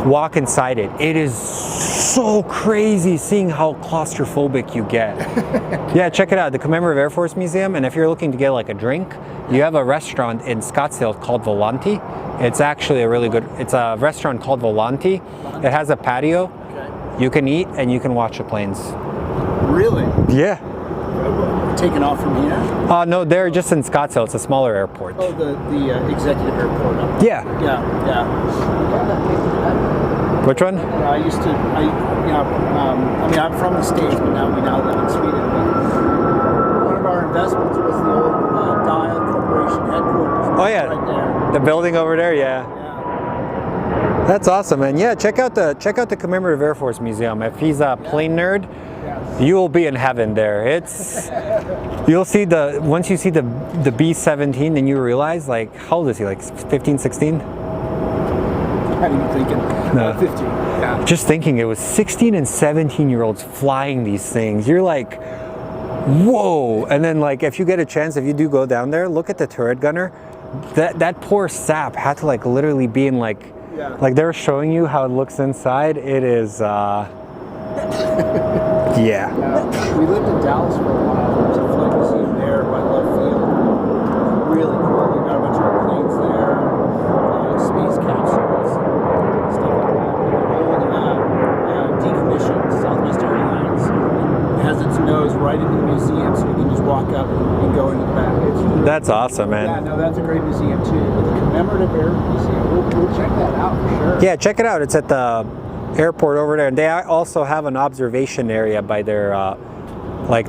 [SPEAKER 1] walk inside it. It is so crazy seeing how claustrophobic you get. Yeah, check it out, the Commemorative Air Force Museum, and if you're looking to get like a drink, you have a restaurant in Scottsdale called Volanti. It's actually a really good, it's a restaurant called Volanti. It has a patio. Okay. You can eat and you can watch the planes.
[SPEAKER 3] Really?
[SPEAKER 1] Yeah.
[SPEAKER 3] Taking off from here?
[SPEAKER 1] No, they're just in Scottsdale. It's a smaller airport.
[SPEAKER 3] Oh, the executive airport up there.
[SPEAKER 1] Yeah.
[SPEAKER 3] Yeah.
[SPEAKER 1] Which one?
[SPEAKER 3] Yeah, I used to, I mean, I'm from the States, but now we live in Sweden. But one of our investments was the old Dial Corporation headquarters.
[SPEAKER 1] Oh yeah,
[SPEAKER 3] right there.
[SPEAKER 1] The building over there. Yeah. That's awesome, man. Yeah, check out the Commemorative Air Force Museum. If he's a plane nerd, you will be in heaven there. It's you'll see once you see the B-17, then you realize, like, how old is he? Like 15, 16?
[SPEAKER 3] Not even thinking.
[SPEAKER 1] No.
[SPEAKER 3] 15. Yeah.
[SPEAKER 1] Just thinking, it was 16 and 17-year-olds flying these things. You're like, whoa! And then, like, if you get a chance, if you do go down there, look at the turret gunner. That poor sap had to, like, literally be in, like they're showing you how it looks inside. It is yeah.
[SPEAKER 3] We lived in Dallas for a while. There was a flight museum there by left field. Really cool. They got a bunch of planes there, space capsules, stuff like that. Old decommissioned Southwest Airlines. It has its nose right into the museum, so you can just walk up and go into the back.
[SPEAKER 1] That's awesome, man.
[SPEAKER 3] Yeah, no, that's a great museum too. But the Commemorative Air Museum, we'll check that out for sure.
[SPEAKER 1] Yeah, check it out. It's at the airport over there, and they also have an observation area by their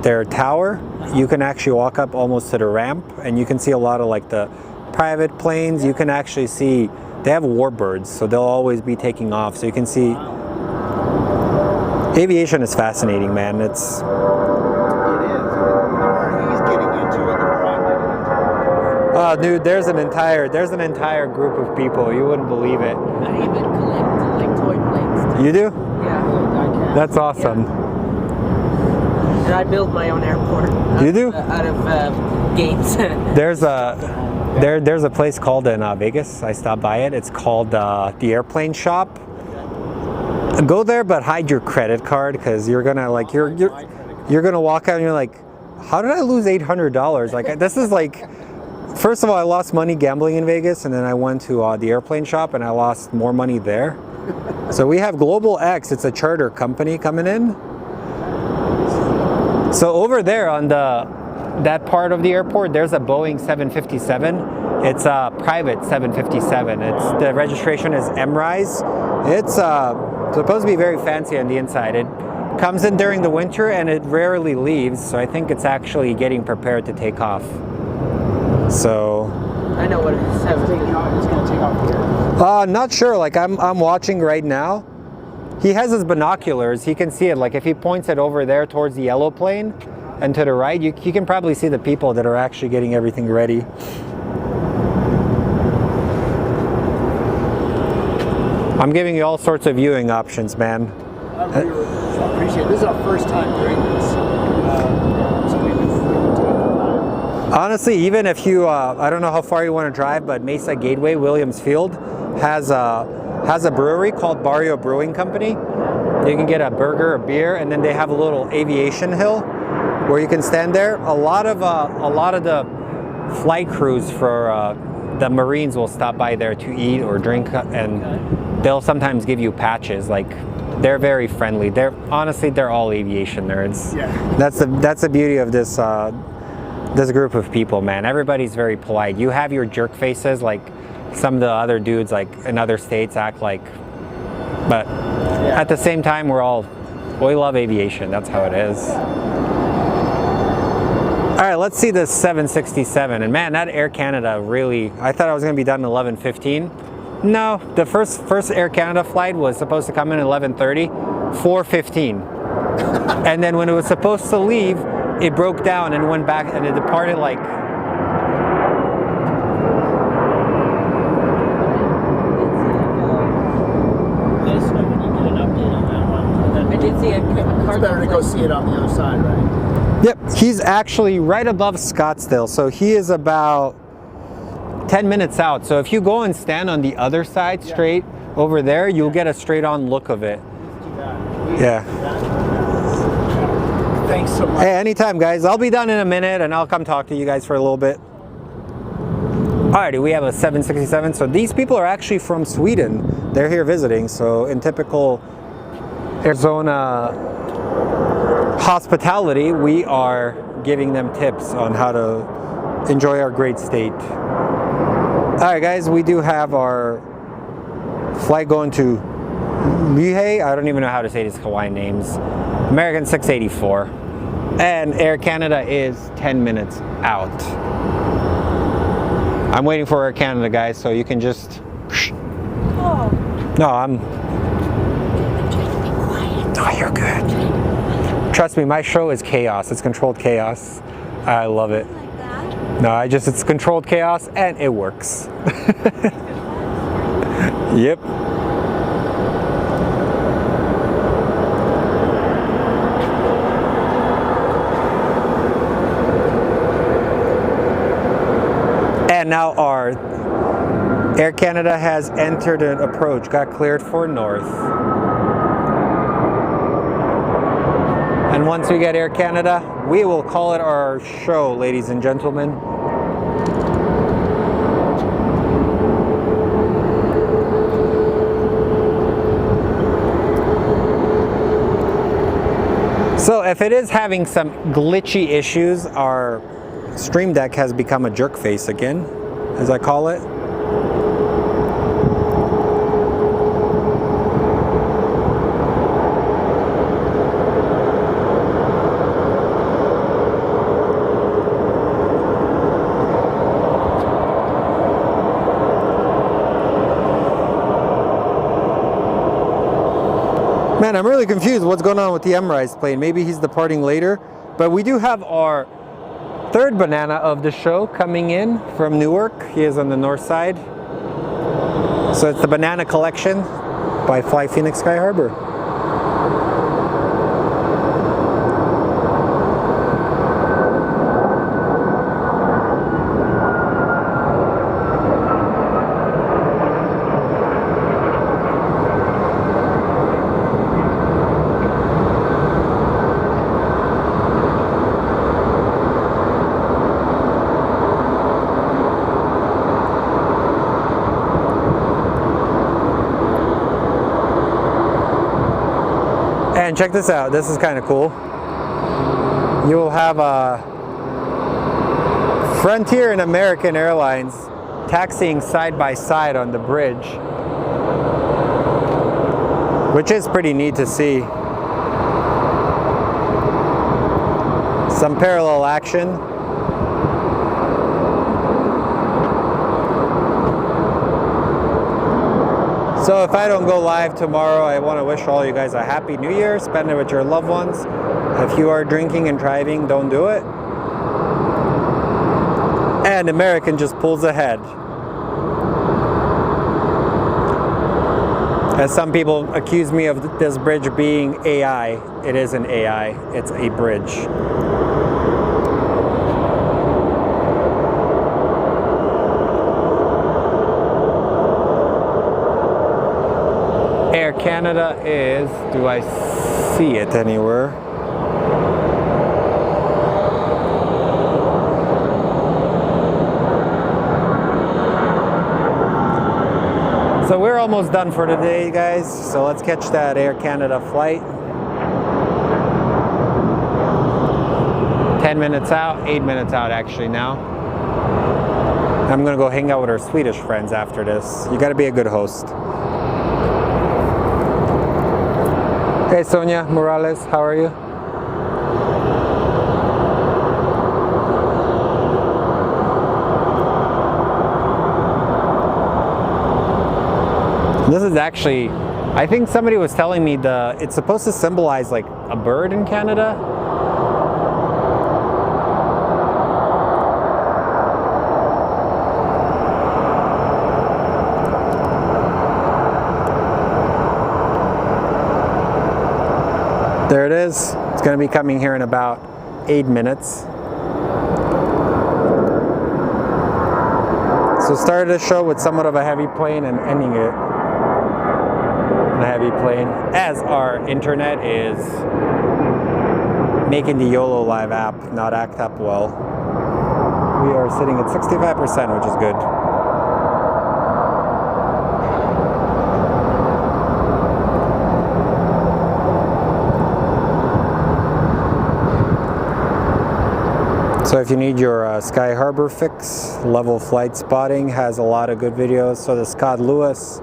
[SPEAKER 1] their tower. You can actually walk up almost to the ramp, and you can see a lot of like the private planes. You can actually see they have warbirds, so they'll always be taking off. So you can see aviation is fascinating, man.
[SPEAKER 3] It is. The more he's getting into it, the more I'm getting into it.
[SPEAKER 1] Oh, dude, there's an entire group of people. You wouldn't believe it.
[SPEAKER 2] I even collect like toy planes too.
[SPEAKER 1] You do?
[SPEAKER 2] Yeah.
[SPEAKER 1] That's awesome.
[SPEAKER 2] Yeah. And I build my own airport.
[SPEAKER 1] You do?
[SPEAKER 2] Out of games.
[SPEAKER 1] There's a place called in Vegas. I stopped by it. It's called the Airplane Shop. Go there, but hide your credit card because you're gonna like you're gonna walk out and you're like, how did I lose $800? Like this is like. First of all, I lost money gambling in Vegas, and then I went to the Airplane Shop and I lost more money there. So we have Global X. It's a charter company coming in. So over there on that part of the airport, there's a Boeing 757. It's a private 757. The registration is MRISE. It's supposed to be very fancy on the inside. It comes in during the winter and it rarely leaves. So I think it's actually getting prepared to take off. So
[SPEAKER 2] I know what it is.
[SPEAKER 3] It's taking off. It's going to take off here.
[SPEAKER 1] Not sure. Like I'm watching right now. He has his binoculars. He can see it. Like if he points it over there towards the yellow plane and to the right, you can probably see the people that are actually getting everything ready. I'm giving you all sorts of viewing options, man.
[SPEAKER 3] I really appreciate it. This is our first time doing this. So we've been doing it.
[SPEAKER 1] Honestly, even if you, I don't know how far you want to drive, but Mesa Gateway, Williams Field, has a brewery called Barrio Brewing Company. You can get a burger, a beer, and then they have a little aviation hill where you can stand there. A lot of the flight crews for the Marines will stop by there to eat or drink, and they'll sometimes give you patches. Like they're very friendly. They're all aviation nerds.
[SPEAKER 3] Yeah.
[SPEAKER 1] That's the beauty of this this group of people, man. Everybody's very polite. You have your jerk faces, like some of the other dudes like in other states act like, but at the same time we love aviation. That's how it is. All right, let's see this 767, and man, that Air Canada really, I thought I was gonna be done at 11:15. No, the first Air Canada flight was supposed to come in at 11:30, 4:15. And then when it was supposed to leave, it broke down and went back, and it departed like,
[SPEAKER 2] I did see a car.
[SPEAKER 3] It's better to go see it on the other side, right?
[SPEAKER 1] yep, he's actually right above Scottsdale. So he is about 10 minutes out. So if you go and stand on the other side straight over there, you'll get a straight on look of it. Yeah.
[SPEAKER 3] Thanks so much.
[SPEAKER 1] Hey, anytime, guys. I'll be done in a minute and I'll come talk to you guys for a little bit. Alrighty, we have a 767. So these people are actually from Sweden. They're here visiting. So in typical Arizona hospitality, we are giving them tips on how to enjoy our great state. Alright guys, we do have our flight going to Lihue. I don't even know how to say these Hawaiian names. American 684. And Air Canada is 10 minutes out. I'm waiting for Air Canada, guys, so you can just...
[SPEAKER 4] Oh.
[SPEAKER 1] No, I'm... No, you're good. Trust me, my show is chaos. It's controlled chaos. I love it.
[SPEAKER 4] Like that?
[SPEAKER 1] No, it's controlled chaos and it works. Yep. And now our Air Canada has entered an approach, got cleared for north. And once we get Air Canada, we will call it our show, ladies and gentlemen. So if it is having some glitchy issues, our Stream Deck has become a jerk face again, as I call it. Man, I'm really confused what's going on with the MRISE plane. Maybe he's departing later, but we do have our third banana of the show coming in from Newark. He is on the north side. So it's the Banana Collection by Fly Phoenix Sky Harbor. And check this out, this is kind of cool. You will have a Frontier and American Airlines taxiing side by side on the bridge, which is pretty neat to see. Some parallel action. So if I don't go live tomorrow, I want to wish all you guys a happy new year. Spend it with your loved ones. If you are drinking and driving, don't do it. And American just pulls ahead. As some people accuse me of this bridge being AI, it isn't AI, it's a bridge. Air Canada is, do I see it anywhere? So we're almost done for today, guys. So let's catch that Air Canada flight. 10 minutes out, 8 minutes out actually now. I'm gonna go hang out with our Swedish friends after this. You gotta be a good host. Hey Sonia Morales, how are you? This is actually, I think somebody was telling me it's supposed to symbolize like a bird in Canada. There it is. It's going to be coming here in about 8 minutes. So started the show with somewhat of a heavy plane and ending it on a heavy plane, as our internet is making the YOLO Live app not act up well. We are sitting at 65%, which is good. So if you need your Sky Harbor fix, Level Flight Spotting has a lot of good videos. So the Scott Lewis,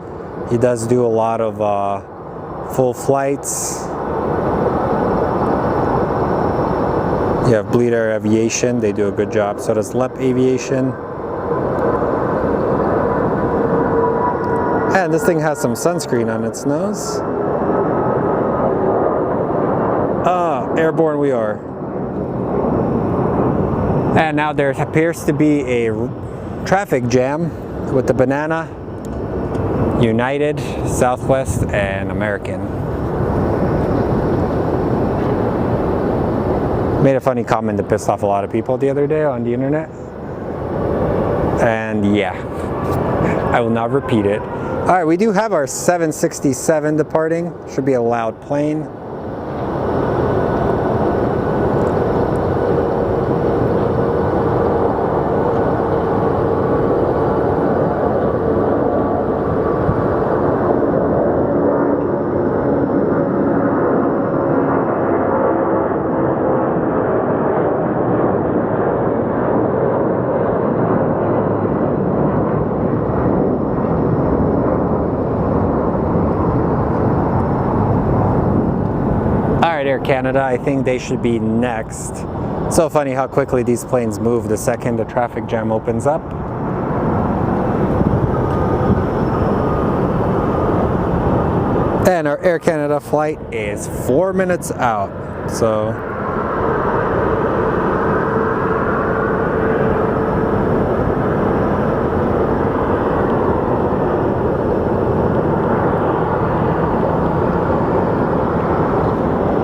[SPEAKER 1] he does do a lot of full flights. You have Bleed Air Aviation, they do a good job. So does LEP Aviation. And this thing has some sunscreen on its nose. Airborne we are. And now there appears to be a traffic jam with the Banana, United, Southwest, and American. Made a funny comment that pissed off a lot of people the other day on the internet. And yeah, I will not repeat it. All right, we do have our 767 departing. Should be a loud plane. Air Canada, I think they should be next. So funny how quickly these planes move the second the traffic jam opens up. And our Air Canada flight is 4 minutes out. So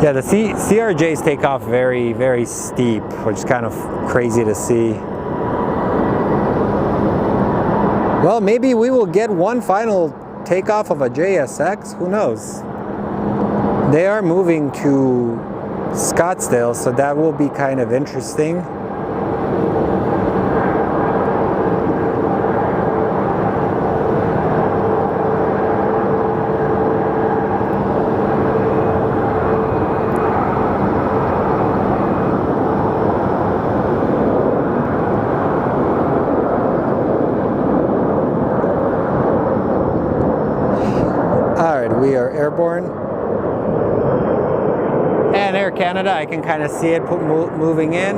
[SPEAKER 1] yeah, the CRJs take off very, very steep, which is kind of crazy to see. Well, maybe we will get one final takeoff of a JSX, who knows? They are moving to Scottsdale, so that will be kind of interesting. We are airborne. And Air Canada, I can kind of see it moving in.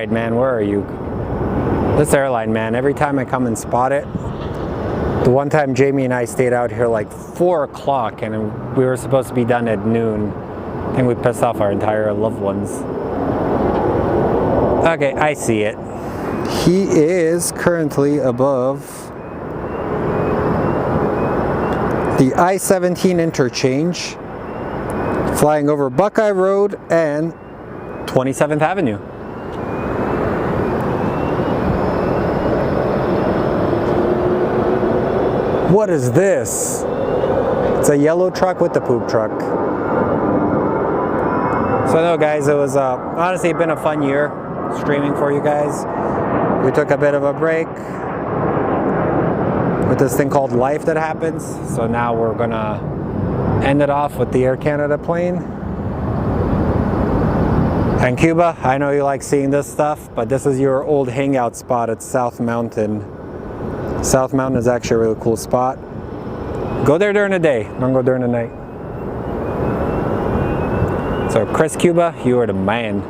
[SPEAKER 1] right, man, where are you? This airline, man, every time I come and spot it, the one time Jamie and I stayed out here like 4 o'clock and we were supposed to be done at noon. I think we pissed off our entire loved ones. Okay, I see it. He is currently above the I-17 interchange, flying over Buckeye Road and 27th Avenue. What is this? It's a yellow truck with the poop truck. So no guys, it was honestly been a fun year streaming for you guys. We took a bit of a break with this thing called life that happens. So now we're gonna end it off with the Air Canada plane. And Cuba, I know you like seeing this stuff, but this is your old hangout spot at South Mountain. South Mountain is actually a really cool spot. Go there during the day, don't go during the night. So Chris Cuba, you are the man.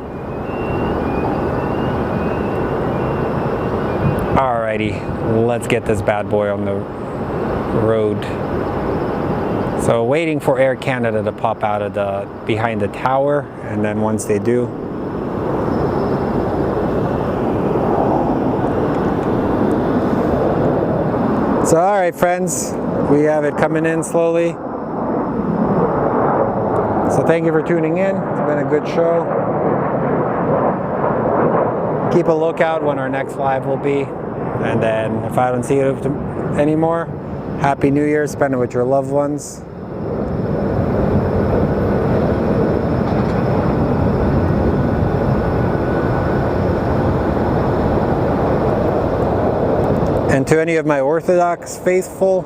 [SPEAKER 1] Alrighty, let's get this bad boy on the road. So waiting for Air Canada to pop out of the behind the tower, and then once they do, so alright friends, we have it coming in slowly. So thank you for tuning in. It's been a good show. Keep a lookout when our next live will be. And then if I don't see you anymore, Happy New Year, spend it with your loved ones. And to any of my Orthodox faithful,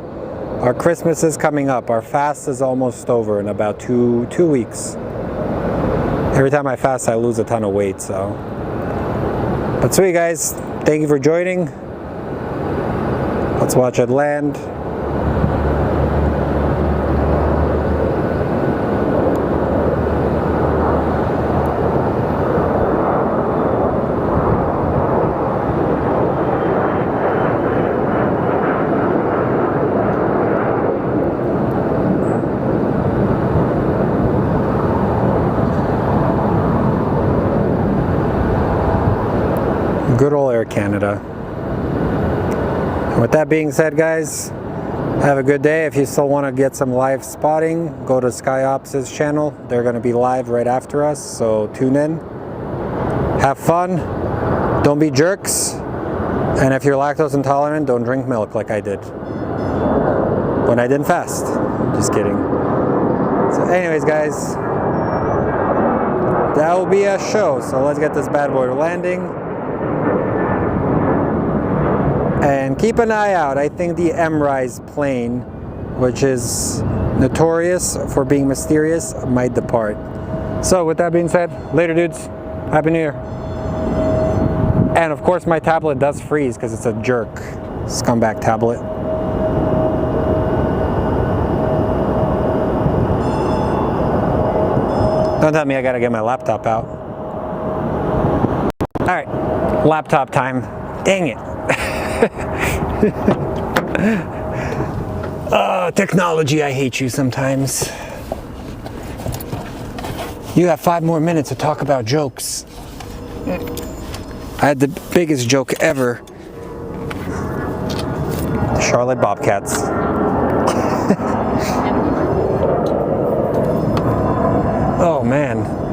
[SPEAKER 1] our Christmas is coming up. Our fast is almost over in about two weeks. Every time I fast, I lose a ton of weight, so. But sweet guys, thank you for joining. Let's watch it land. Good old Air Canada. And with that being said, guys, have a good day. If you still want to get some live spotting, go to SkyOps' channel. They're going to be live right after us, so tune in. Have fun. Don't be jerks. And if you're lactose intolerant, don't drink milk like I did when I didn't fast. Just kidding. So anyways, guys, that will be a show. So let's get this bad boy landing. And keep an eye out. I think the MRISE plane, which is notorious for being mysterious, might depart. So with that being said, later dudes, Happy New Year. And of course my tablet does freeze because it's a jerk. Scumbag tablet. Don't tell me I gotta get my laptop out. Alright, laptop time. Dang it. Technology, I hate you sometimes. You have 5 more minutes to talk about jokes. I had the biggest joke ever. Charlotte Bobcats. Oh man.